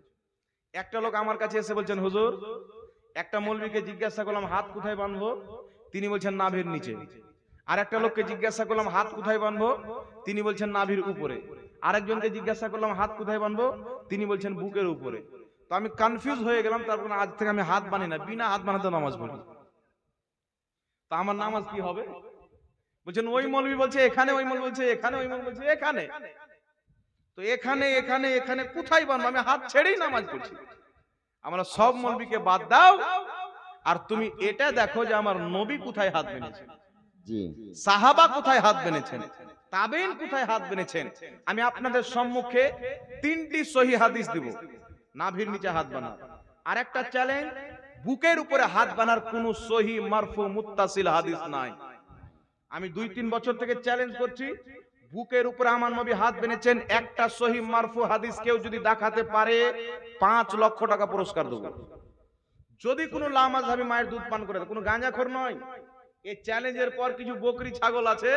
একটা লোক আমার কাছে এসে বলছেন, হুজুর একটা মৌলবীকে জিজ্ঞাসা করলাম হাত কোথায় বাঁধবো, তিনি বলছেন নাভির নিচে। আর একটা লোককে জিজ্ঞাসা করলাম হাত কোথায় বাঁধবো, তিনি বলছেন নাভির উপরে। আরেকজনকে জিজ্ঞাসা করলাম হাত কোথায় বাঁধবো, তিনি বলছেন বুকের উপরে। তো আমি কনফিউজ হয়ে গেলাম, তারপর আজ থেকে আমি হাত বানি না, বিনা হাত বানাতে নামাজ পড়ি। তা আমার নামাজ কি হবে? বলছেন ওই মৌলবী বলছে এখানে, ওই মৌলবী বলছে এখানে, ওই মৌলবী বলছে এখানে। তো এখানে এখানে এখানে কোথায় বানবো? আমি হাত ছেড়েই নামাজ পড়ছি। আমরা সব মৌলবীকে বাদ দাও, আর তুমি এটা দেখো যে আমার নবী কোথায় হাত বেঁধেছেন, জি সাহাবা কোথায় হাত বেঁধেছেন, তাবেঈন কোথায় হাত বেঁধেছেন। আমি আপনাদের সম্মুখে 3টি সহিহ হাদিস দিব, নাভির নিচে হাত বানা। আর একটা চ্যালেঞ্জ, বুকের উপরে হাত বানার কোন সহিহ মারফু মুত্তাসিল হাদিস নাই। আমি 2-3 বছর থেকে চ্যালেঞ্জ করছি, বুকের উপরে আমার নবী হাত বেঁধেছেন, একটা সহিহ মারফু হাদিস কেউ যদি দেখাতে পারে 5 লক্ষ টাকা পুরস্কার দেব। যদি কোনো লামাযহাবী মায়ের দুধ পান করে, কোনো গাঁজাখোর নয়। এই চ্যালেঞ্জের পর কিছু বকরি ছাগল আছে,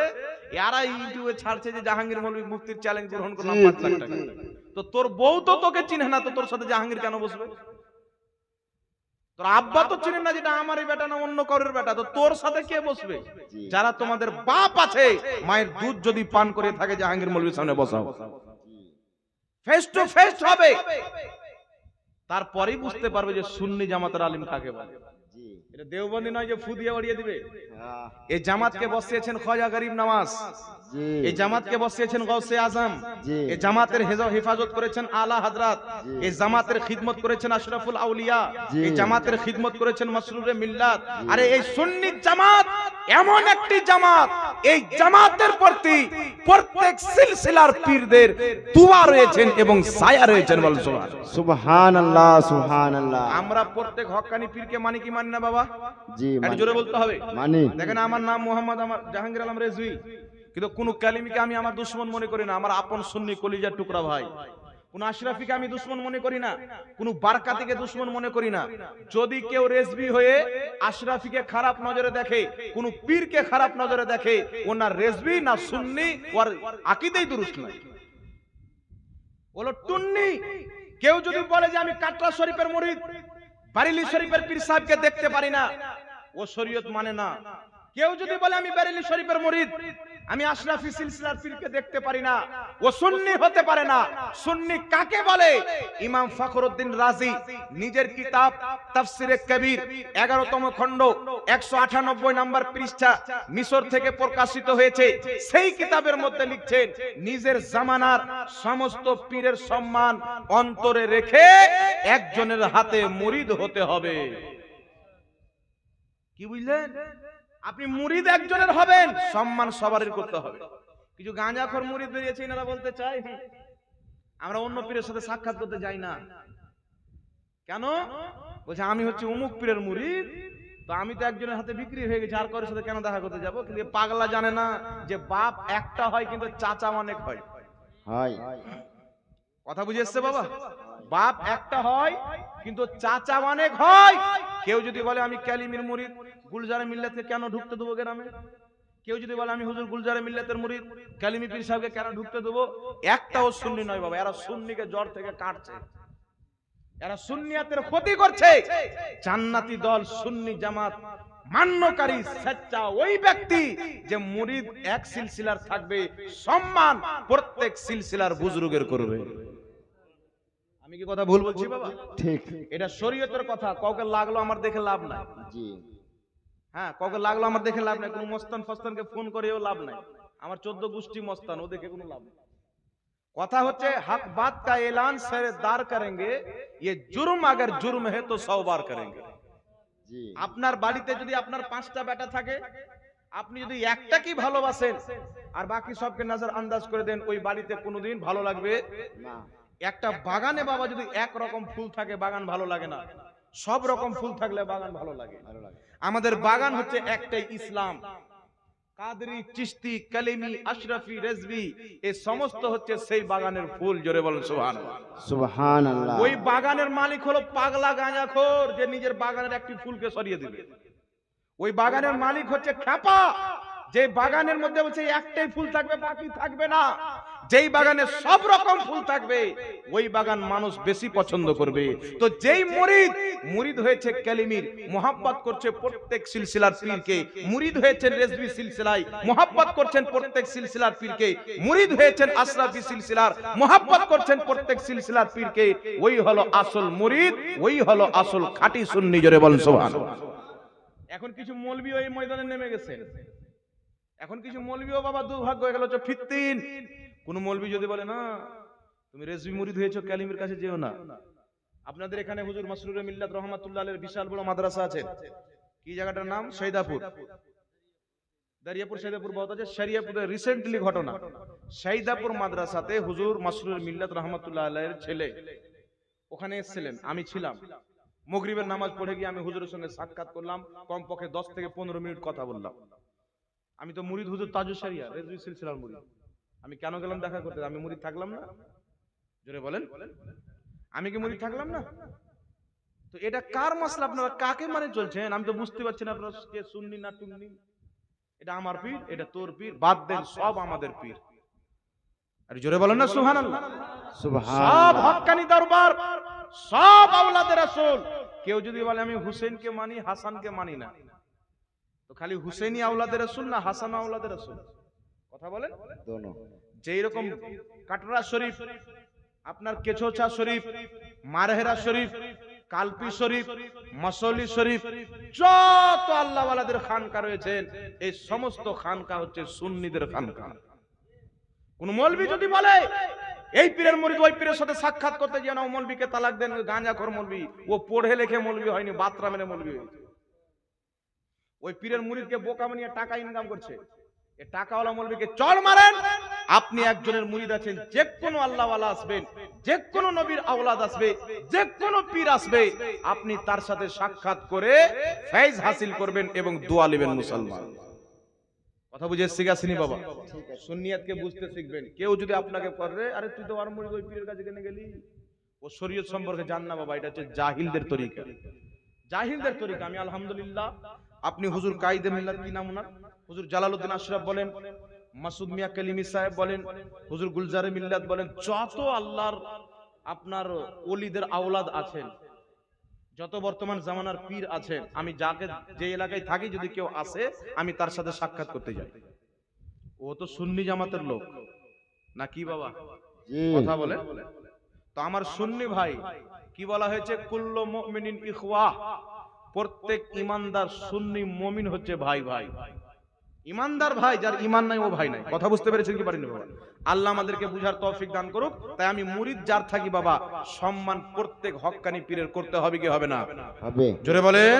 এরা ইউটিউবে ছাড়ছে যে জাহাঙ্গীর মৌলভী মুফতির চ্যালেঞ্জ গ্রহণ করলাম 5 লাখ টাকা। তো তোর বউ তো তোকে চিনে না, তো তোর সাথে জাহাঙ্গীর কেন বসবে? তোর আব্বা তো চিনে না যেটা আমারই বেটা না অন্য কারোর বেটা, তো তোর সাথে কে বসবে? যারা তোমাদের বাপ আছে, মায়ের দুধ যদি পান করে থাকে জাহাঙ্গীর মৌলভীর সামনে বসাও, ফেস টু ফেস হবে, তারপরেই বুঝতে পারবে যে সুন্নি জামাতের আলিম কাকে বলে। এটা দেওবন্দি নয় যে ফু দিয়ে উড়িয়ে দিবে। এই জামাতকে বসিয়েছেন খাজা গরিব নওয়াজ, এই জামাতকে বসিয়েছেন গাউসে আজম, এই জামাতের হেফাজত করেছেন আলা হযরত, এই জামাতের খিদমত করেছেন আশরাফুল আউলিয়া, এই জামাতের খিদমত করেছেন মাসরুরে মিল্লাত। আরে এই সুন্নি জামাত এমন একটি জামাত, এই জামাতের প্রতি প্রত্যেক সিলসিলার পীরদের দুআ রয়েছেন এবং ছায়া রয়েছেন। বলেন সুবহানাল্লাহ। সুবহানাল্লাহ সুবহানাল্লাহ। আমরা প্রত্যেক হক্কানি পীরকে মানি কি মানি না বাবা? জি একটু জোরে বলতে হবে। মানি। দেখেন আমার নাম মোহাম্মদ, আমার জাহাঙ্গীর আলম রেজভী, কিন্তু কোন কালিমিকে আমি আমার দুশমন মনে করি না, আমার আপন সুন্নি কলিজার টুকরা ভাই। কোন আশরাফিকে আমি দুশমন মনে করি না, কোন বারকাতিকে দুশমন মনে করি না। যদি কেউ রেজভী হয়ে আশরাফিকে খারাপ নজরে দেখে, কোন পীরকে খারাপ নজরে দেখে, ও না রেজভী না সুন্নি, ওর আকীদাই দুরুস্ত নাই, বলো টুন্নি। কেউ যদি বলে যে আমি কাটরা শরীফের মুরিদ, বারেলী শরীফের পীর সাহেবকে দেখতে পারি না, ও শরীয়ত মানে না। কেউ যদি বলে আমি বারেলী শরীফের মুরিদ, আমি আশরাফি সিলসিলার পীরকে দেখতে পারি না, ও সুন্নি হতে পারে না। সুন্নি কাকে বলে? ইমাম ফখরুদ্দিন রাজি নিজের কিতাব তাফসিরে কবির 11তম খণ্ড 198 নম্বর পৃষ্ঠা, মিশর থেকে প্রকাশিত হয়েছে, সেই কিতাবের মধ্যে লিখছেন নিজের জামানার সমস্ত পীরের সম্মান অন্তরে রেখে একজনের হাতে মুরিদ হতে হবে। কি বুঝলেন? আপনি মুরিদ একজনের হবেন, সম্মান সবারই করতে হবে। কিছু গাঁজাখোর মুরিদ বেরিয়েছে, এনারা বলতে চাই আমরা অন্য পীরের সাথে সাক্ষাৎ করতে যাই না। কেন? বলছে আমি হচ্ছে অমুক পীরের মুরিদ, তো আমি তো একজনের হাতে বিক্রি হয়ে গেছি, আর কারোর সাথে কেন দেখা করতে যাব? কিন্তু পাগলা জানে না যে বাপ একটা হয় কিন্তু চাচা অনেক হয়। হয় কথা বুঝে এসছে বাবা? বাপ একটা হয় কিন্তু চাচা অনেক হয়। কেউ যদি বলে আমি কালিমির মুরিদ, গুলজারে মিল্লাতে কেন ঢুকতে দেবো গ্রামে? কেউ যদি বলে আমি হুজুর গুলজারে মিল্লাতের মুরিদ, কালিমি পীর সাহেবকে কেন ঢুকতে দেবো? একটাও সুন্নি নয় বাবা, এরা সুন্নিকে জ্বর থেকে কাটছে, এরা সুন্নিয়াতের ক্ষতি করছে। জান্নাতি দল সুন্নি জামাত মান্যকারী সচ্চা ওই ব্যক্তি যে মুরিদ এক সিলসিলার থাকবে, সম্মান প্রত্যেক সিলসিলার বুজুর্গের করবে। আমি কি কথা ভুল বলছি বাবা? ঠিক। এটা শরীয়তের কথা। কাউকে লাগলো আমার দেখে লাভ নাই। জি হ্যাঁ, কাউকে লাগলো আমার দেখে লাভ নাই। কোন মস্তান ফস্তানকে ফোন করেও লাভ নাই। আমার 14 গোষ্ঠী মস্তান, ও দেখে কোনো লাভ নাই। কথা হচ্ছে হক বাত কা এলান সরদার করেंगे ये जुर्म अगर जुर्म है तो 100 बार करेंगे। জি আপনার বাড়িতে যদি আপনার 5টা বেটা থাকে, আপনি যদি একটা কি ভালোবাসেন আর বাকি সবকে নজর আন্দাজ করে দেন, ওই বাড়িতে কোনোদিন ভালো লাগবে না একটা বাগানে বাবা যদি এক রকম ফুল থাকে বাগান ভালো লাগে না, সব রকম ফুল থাকলে বাগান ভালো লাগে। ভালো লাগে আমাদের বাগান হচ্ছে একটাই, ইসলাম। কাদরি, চিশতি, কালিমি, আশরাফি, রেজভি এই সমস্ত হচ্ছে সেই বাগানের ফুল। জোরে বলেন সুবহানাল্লাহ। সুবহানাল্লাহ ওই বাগানের মালিক হলো পাগলা গাঁজাখোর, যে নিজের বাগানের একটি ফুলকে সরিয়ে দিবে। ওই বাগানের মালিক হচ্ছে খ্যাপা, যে বাগানের মধ্যে বলছে একটাই ফুল থাকবে বাকি থাকবে না। যেই বাগানে সব রকম ফুল থাকবে ওই বাগান মানুষ বেশি পছন্দ করবে। তো যেই মুরিদ হয়েছে কালিমির, মোহাব্বত করছে প্রত্যেক সিলসিলার পীরকে, মুরিদ হয়েছেন রেজভি সিলসিলায়, মোহাব্বত করছেন প্রত্যেক সিলসিলার পীরকে, মুরিদ হয়েছেন আশরাফি সিলসিলার, মোহাব্বত করছেন প্রত্যেক সিলসিলার পীরকে, ওই হলো আসল মুরিদ, ওই হলো আসল খাঁটি সুন্নি। জোরে বলেন সুবহানাল্লাহ। এখন কিছু মৌলবী ওই ময়দানে নেমে গেছে। এখন কিছু মৌলবীও বাবা দুর্ভাগ্য হয়ে গেল, হচ্ছে ফিত্তিন। কোন মৌলবী যদি বলে না তুমি রেজভি মুরিদ হয়েছো, কালিমের কাছে যেও না। আপনাদের এখানে হুজুর মাসরুর মিল্লাত রহমাতুল্লাহ আলাইহির বিশাল বড় মাদ্রাসা আছে। কি জায়গাটার নাম? শহীদাপুর, দারিয়াপুর শহীদাপুর বহুত আছে। শরিয়াপুরে রিসেন্টলি ঘটনা, শহীদাপুর মাদ্রাসাতে হুজুর মাসরুর মিল্লাত রহমাতুল্লাহ আলাইহির ছেলে ওখানে এসেছিলেন, আমি ছিলাম। মাগরিবের নামাজ পড়ে গিয়ে আমি হুজুরের সঙ্গে সাক্ষাৎ করলাম, কমপক্ষে 10 থেকে 15 মিনিট কথা বললাম। আমি তো মুরিদ হুজুর তাজুস শরিয়া রেজভি সিলসিলার মুরিদ। আমি কেন গেলাম দেখা করতে? আমি মুরিদ থাকলাম না? জোরে বলেন, আমি কি মুরিদ থাকলাম না? তো এটা কার মাসলা? আপনারা কাকে মানে চলছেন? আমি তো বুঝতে পারছি না আপনারা কে সুন্নি না টুন্নি। এটা আমার পীর, এটা তোর পীর, বাদ দেন, সব আমাদের পীর। আরে জোরে বলেন না সুবহানাল্লাহ। সব সুবহানাল্লাহ হক্কানি দরবার, সব আওলাদের রাসূল। কেউ যদি বলে আমি হুসেনকে মানি, হাসানকে মানি না, তো খালি হুসেনি আওলাদের রাসূল না হাসান আওলাদের রাসূল? কথা বলেন। দোনো যেই রকম কাটরা শরীফ, আপনার কেছোছা শরীফ, মারহেরা শরীফ, কালপি শরীফ, মাসলি শরীফ, যত আল্লাহ ওয়ালাদের খানকা রয়েছেন এই সমস্ত খানকা হচ্ছে সুন্নিদের খানকা। কোন মৌলবী যদি বলে এই পীরের মুরিদ ওই পীরের সাথে সাক্ষাৎ করতে যেও না, ও মৌলবীকে তালাক দেন, ওই গাঁজাখোর মৌলবী, ও পড়ে লেখে মৌলবী হয়নি, বাতরা মেনে মৌলবী হয়েছে। ওই পীরের মুরিদকে বোকা বানিয়ে টাকা ইনকাম করছে। এই টাকাওয়ালা মৌলবীকে চল মারেন। আপনি একজনের মুরিদ আছেন, যে কোনো আল্লাহওয়ালা আসবেন, যে কোনো নবীর আওলাদ আসবে, যে কোনো পীর আসবে, আপনি তার সাথে সাক্ষাৎ করে ফয়েজ হাসিল করবেন এবং দোয়া নেবেন। মুসলমান কথা বুঝে শিখাসিনি বাবা, সুন্নিয়াতকে বুঝতে শিখবেন। কেউ যদি আপনাকে করে আরে তুই তো আর মুরিদ ওই পীরের কাছে কেন গেলি, ও শরীয়ত সম্পর্কে জান না বাবা, এটা হচ্ছে জাহিলদের তরিকা, জাহিলদের তরিকা। আমি আলহামদুলিল্লাহ, আপনি হুজুর কাইদে মিল্লাত কি নাম ওনার, হুজুর জালালউদ্দিন আশরাফ বলেন, মাসুদ মিয়া কালিমি সাহেব বলেন, হুজুর গুলজারে মিল্লাত বলেন, যত আল্লাহর আপনার ওলিদের আওলাদ আছেন, যত বর্তমান জামানার পীর আছেন, আমি যাকে যে এলাকায় থাকি যদি কেউ আসে আমি তার সাথে সাক্ষাৎ করতে যাই। ও তো সুন্নি জামাতের লোক না কি বাবা? জি কথা বলে। তো আমার সুন্নি ভাই কি বলা হয়েছে? কুল্লু মুমিনিন ইখওয়া, প্রত্যেক ইমানদার সুন্নি মুমিন হচ্ছে ভাই ভাই। ইমানদার ভাই, যার ইমান নাই ও ভাই নাই। কথা বুঝতে পেরেছেন কি পারেননি বাবা? আল্লাহ আমাদেরকে বুঝার তৌফিক দান করুক। তাই আমি মুরিদ যার থাকি বাবা, সম্মান প্রত্যেক হক্কানি পীরের করতে হবে কি হবে না? হবে জোরে বলেন।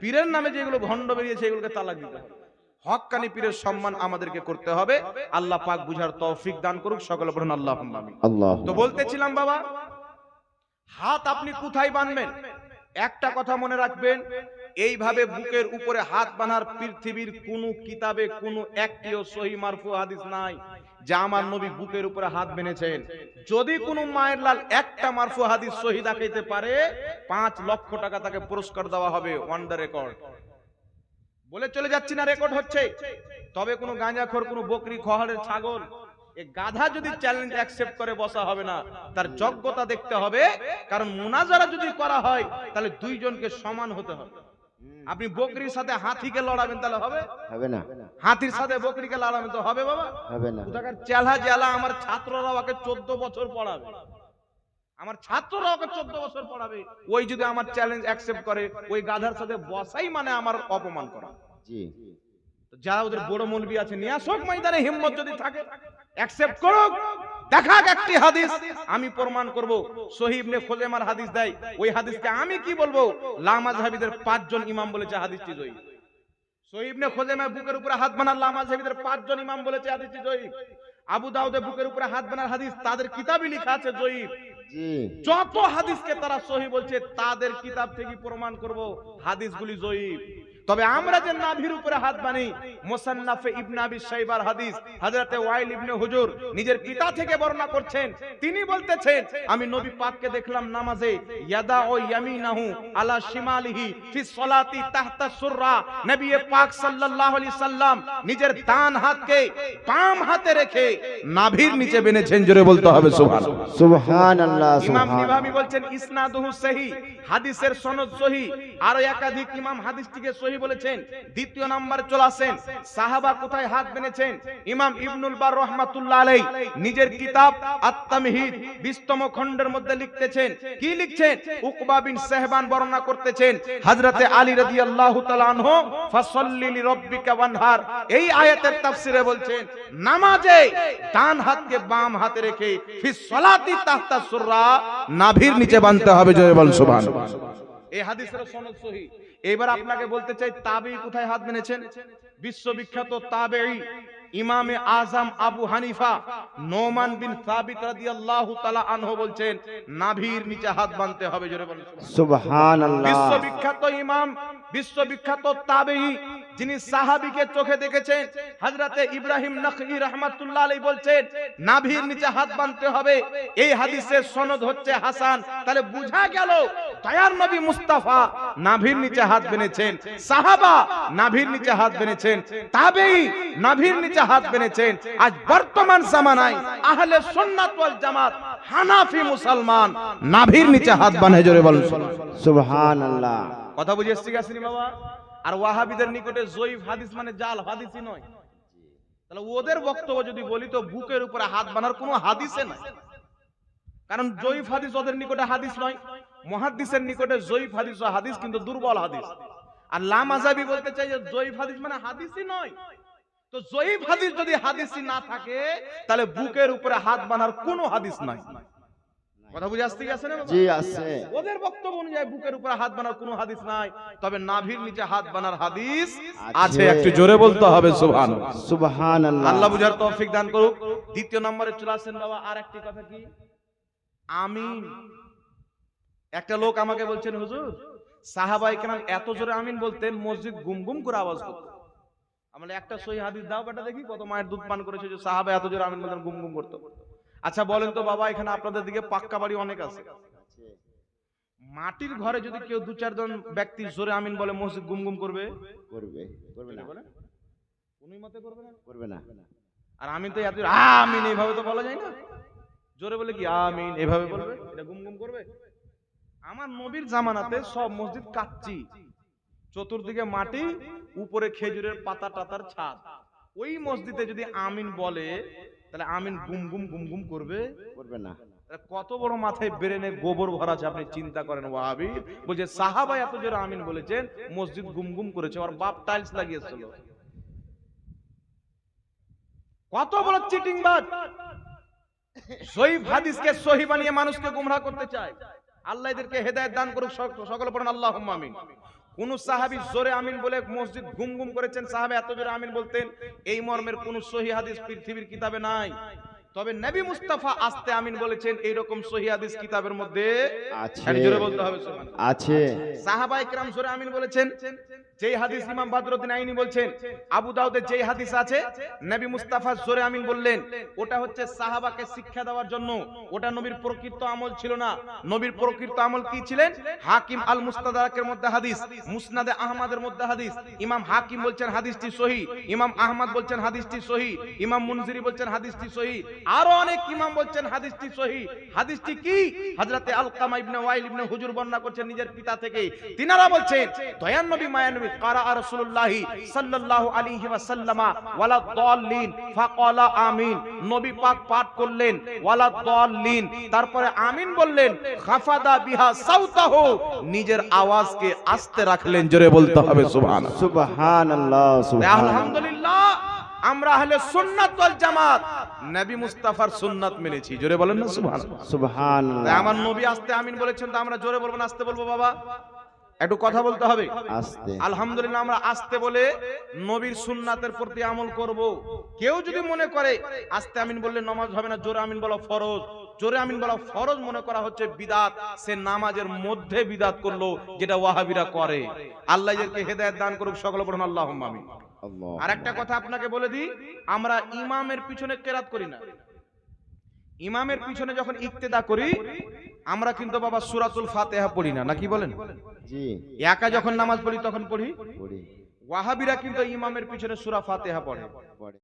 পীরের নামে যেগুলো ভণ্ড বেরিয়েছে এগুলোকে তালাক দিতে হবে। হক্কানি পীরের সম্মান আমাদেরকে করতে হবে। আল্লাহ পাক বুঝার তৌফিক দান করুক। সকলে বলুন আল্লাহুম্মা আমিন। আল্লাহ। তো বলতেছিলাম বাবা, হাত আপনি কোথায় বাঁধবেন? একটা কথা মনে রাখবেন, এইভাবে বুকের উপরে হাত বাঁধার পৃথিবীর কোন কিতাবে কোন একটিও সহিহ মারফু হাদিস নাই যে আমার নবী বুকের উপরে হাত বেঁধেছেন। যদি কোন মায়ের লাল একটা মারফু হাদিস সহিহ দেখাইতে পারে 5 লক্ষ টাকা তাকে পুরস্কার দেওয়া হবে, ওয়ান দ্য রেকর্ড। বলে চলে যাচ্ছি না, রেকর্ড হচ্ছে। তবে কোন গাঁজাখোর, কোন বকরি, খোহারের ছাগল, এই গাধা যদি চ্যালেঞ্জ অ্যাকসেপ্ট করে বসা হবে না, তার যোগ্যতা দেখতে হবে। কারণ মুনাজারা যদি করা হয় তাহলে দুইজনকে সমান হতে হবে। আপনি বকরির সাথে হাতিকে লড়াবেন তাহলে হবে? হবে না। হাতির সাথে বকরিকে লড়াবেন তো হবে বাবা? হবে না। কোথাকার চেলা জেলা। আমার ছাত্ররা ওকে 14 বছর পড়াবে, আমার ছাত্ররা ওকে 14 বছর পড়াবে। ওই যদি আমার চ্যালেঞ্জ অ্যাকসেপ্ট করে, ওই গাধার সাথে বসাই মানে আমার অপমান করা। জি যারা ওদের বড় মৌলবী আছে নিয়ে আসুক ময়দানে, হিম্মত যদি থাকে অ্যাকসেপ্ট করুক। দেখাক একটি হাদিস, আমি প্রমাণ করব। সহিহ ইবনে খুজাইমার হাদিস দেয়, ওই হাদিসকে আমি কি বলবো? লা মাযহাবিদের 5 জন ইমাম বলেছে হাদিসটি জয়ীফ। সহিহ ইবনে খুজাইমার বুকের উপরে হাত বানার লা মাযহাবিদের 5 জন ইমাম বলেছে হাদিসটি জয়ীফ। আবু দাউদের বুকের উপরে হাত বানার হাদিস তাদের কিতাবে লেখা আছে জয়ীফ। জি যত হাদিসকে তারা সহিহ বলছে তাদের কিতাব থেকে প্রমাণ করব হাদিসগুলি জয়ীফ। তবে আমরা যে নাভির উপরে হাত বানি, মুসান্নাফে ইবনে আবি শাইবার হাদিস, হযরতে ওয়াইল ইবনে হুজুর নিজের পিতা থেকে বর্ণনা করছেন, তিনি বলতেছেন আমি নবী পাককে দেখলাম নামাজে ইয়াদা ও ইয়ামিনাহু আলা শিমালিহি ফি সলাতি তাহতা সুররা, নবী পাক সাল্লাল্লাহু আলাইহি সাল্লাম নিজের ডান হাতকে বাম হাতে রেখে নাভির নিচে বেঁধেছেন। জোরে বলতে হবে সুবহানাল্লাহ। সুবহানাল্লাহ। ইমাম নিভাবি বলছেন ইসনাদুহু সহিহ, হাদিসের সনদ সহিহ। আর একাধিক ইমাম হাদিসটিকে সহিহ বলেছেন। দ্বিতীয় নম্বরে চলে আসেন সাহাবা কোথায় হাত বেঁধেছেন। ইমাম ইবনুল বার রাহমাতুল্লাহ আলাইহি নিজের কিতাব আত-তামহিদ 20তম খণ্ডের মধ্যে লিখতেছেন, কি লিখছেন? উকবা বিন সাহবান বর্ণনা করতেছেন হযরতে আলী রাদিয়াল্লাহু তাআলা আনহু ফাসাল্লি লিরাব্বিকা ওয়ানহার, এই আয়াতের তাফসিরে বলছেন নামাজে ডান হাতকে বাম হাতে রেখে ফি সলাতি তাহতা সুররা, নাভির নিচে বাঁধতে হবে। জোরে বল সুবহানাল্লাহ। এই হাদিসের সনদ সহিহ। এবার আপনাকে বলতে চাই তাবেঈ কোথায় হাত বেঁধেছেন। বিশ্ববিখ্যাত তাবেঈ ইমামে আজম আবু হানিফা নোমান বিন সাবিত রাদিয়াল্লাহু তাআলা আনহু বলছেন নাভির নিচে হাত বাঁধতে হবে। জোরে বলুন সুবহানাল্লাহ। বিশ্ববিখ্যাত ইমাম, বিশ্ববিখ্যাত তাবেঈ যিনি সাহাবীকে চোখে দেখেছেন হযরতে ইব্রাহিম নাখঈ রাহমাতুল্লাহ আলাইহি বলছেন নাভির নিচে হাত বাঁধতে হবে। এই হাদিসের সনদ হচ্ছে হাসান। তাহলে বোঝা গেল দয়ার নবী মুস্তাফা নাভির নিচে হাত বেঁধেছেন, সাহাবা নাভির নিচে হাত বেঁধেছেন, তাবেঈ নাভির নিচে হাত বেঁধেছেন। আজ বর্তমান জামানায় আহলে সুন্নাত ওয়াল জামাত হানাফি মুসলমান নাভির নিচে হাত বাঁধে। জোরে বলুন সুবহানাল্লাহ। কথা বুঝে এসছি গেছেন বাবা? আর ওয়াহাবিদের নিকটে জয়ীফ হাদিস মানে জাল হাদিসই নয়। তাহলে ওদের বক্তব্য যদি বলি তো বুকের উপরে হাত বাঁধার কোনো হাদিসে নাই, কারণ জয়ীফ হাদিস ওদের নিকটে হাদিস নয়। মুহাদ্দিসের নিকটে জয়ীফ হাদিস ও হাদিস কিন্তু দুর্বল হাদিস। আর লা মাযহাবি বলতে চাই যে জয়ীফ হাদিস মানে হাদিসই নয়। তো জয়ীফ হাদিস যদি হাদিসই না থাকে তাহলে বুকের উপরে হাত বাঁধার কোনো হাদিস নাই। কথা বুঝে আসতে গেছে না? জি আছে। ওদের বক্তব্য অনুযায়ী বুকের উপরে হাত বাঁধার কোনো হাদিস নাই, তবে নাভির নিচে হাত বাঁধার হাদিস আছে। একটু জোরে বলতে হবে সুবহানাল্লাহ। সুবহানাল্লাহ। আল্লাহ বুঝার তৌফিক দান করুক। দ্বিতীয় নম্বরে চলে আসেন বাবা আর একটি কথা, কি আমিন। একটা লোক আমাকে বলছেন হুজুর সাহাবায়ে কেরাম এত জোরে আমিন বলতেন মসজিদ গুম গুম করে আওয়াজ করত। আমরা একটা সহিহ হাদিস দাও বেটা দেখি, কত মায়ের দুধ পান করেছে যে সাহাবা এত জোরে আমিন বলতেন গুম গুম করত। আচ্ছা বলেন তো বাবা, এখানে আপনাদের দিকে পাক্কা বাড়ি অনেক আছে, মাটির ঘরে যদি কেউ 2-4 জন ব্যক্তি জোরে আমিন বলে মসজিদ গুম গুম করবে? করবে। করবে না। বলেন কোনই মতে করবে না? করবে না। আর আমিন তো এত আমিন এইভাবে তো বলা যায় না। জোরে বলে কি আমিন এভাবে বলবে, এটা গুম গুম করবে? আমার নবীর জামানাতে সব মসজিদ কাচ্চি, চতুর্দিকে মাটি, উপরে খেজুরের পাতা টাতার ছাদ। ওই মসজিদে যদি আমিন বলে তাহলে আমিন গুম গুম গুম গুম করবে? করবে না। কত বড় মাথায় ব্রেনে গোবর ভরা আছে আপনি চিন্তা করেন। ওয়াহাবি বলছে সাহাবা এত জোরে আমিন বলেছেন মসজিদ গুম গুম করেছে, ওর বাপ টাইলস লাগিয়েছিল। কত বড় চিটিংবাজ! সহিহ হাদিসকে সহিহ বানিয়ে মানুষকে গুমরাহ করতে চায়। আল্লাহ এদেরকে হেদায়েত দান করুক। সকলে পড়েন আল্লাহুম্মা আমিন। কোন সাহাবী জোরে আমিন বলে মসজিদ গুম গুম করেছেন, সাহাবা এত জোরে আমিন বলতেন, এই মর্মের কোন সহিহ হাদিস পৃথিবীর কিতাবে নাই। তবে নবী মুস্তাফা আস্তে আমিন বলেছেন এইরকম সহিহ হাদিস কিতাবের মধ্যে আছে। জোরে বলতে হবে সুবহানাল্লাহ। আছে। সাহাবায়ে কেরাম জোরে আমিন বলেছেন। যেই হাদিস ইমাম বদরুদ্দিন আইনি বলছেন, আবু দাউদে যেই হাদিস আছে নবী মুস্তাফা জোরে আমিন বললেন, ওটা হচ্ছে সাহাবাকে শিক্ষা দেওয়ার জন্য, ওটা নবীর প্রকৃত আমল ছিল না। নবীর প্রকৃত আমল কি ছিলেন? হাকিম আল মুস্তাদরাকের মধ্যে হাদিস, মুসনাদে আহমদের মধ্যে হাদিস। ইমাম হাকিম বলছেন হাদিসটি সহিহ, ইমাম আহমদ বলছেন হাদিসটি সহিহ, ইমাম মুনজিরি বলছেন হাদিসটি সহিহ, আরো অনেক ইমাম বলছেন হাদিসটি সহিহ। হাদিসটি কি? হযরতে আলকামা ইবনে ওয়াইল ইবনে হুজুর বর্ণনা করছেন নিজের পিতা থেকে। তিনারা বলছেন দয়ান নবী মায়া নবী قرأ رسول الله صلى الله عليه وسلم ولا الضالين فقال آمين, নবী পাক পাঠ করলেন ওয়ালা দাল্লিন, তারপরে আমিন বললেন, খাফাদা বিহা সাউতাহু, নিজের আওয়াজকে আস্তে রাখলেন। জোরে বলতে হবে সুবহানাল্লাহ। সুবহানাল্লাহ। সুবহানাল্লাহ। আলহামদুলিল্লাহ। আমরা আহলে সুন্নাত ওয়াল জামাত নবী মুস্তাফার সুন্নাত মেনেছি। জোরে বলেন না সুবহানাল্লাহ। সুবহানাল্লাহ। তাই আমার নবী আস্তে আমিন বলেছেন, তো আমরা জোরে বলবো না আস্তে বলবো? বাবা একটু কথা বলতে হবে। আস্তে। আলহামদুলিল্লাহ, আমরা আস্তে বলে নবীর সুন্নাতের প্রতি আমল করব। কেউ যদি মনে করে আস্তে আমিন বললে নামাজ হবে না, জোরে আমিন বলা ফরজ, জোরে আমিন বলা ফরজ মনে করা হচ্ছে বিদাত, সে নামাজের মধ্যে বিদাত করলো, যেটা ওয়াহাবিরা করে। আল্লাহ এদেরকে হেদায়েত দান করুক, সকলে পড়ুন আল্লাহুম্মা আমিন। আল্লাহ। আর একটা কথা আপনাকে বলে দিই, আমরা ইমামের পিছনে কেরাত করি না। ইমামের পিছনে যখন ইক্তেদা করি আমরা কিন্তু বাবা সূরাতুল ফাতিহা পড়ি না, নাকি বলেন? জি। একা যখন নামাজ পড়ি তখন পড়ি। পড়ি। ওয়াহাবিরা কিন্তু ইমামের পিছনে সূরা ফাতিহা পড়ে। পড়ে।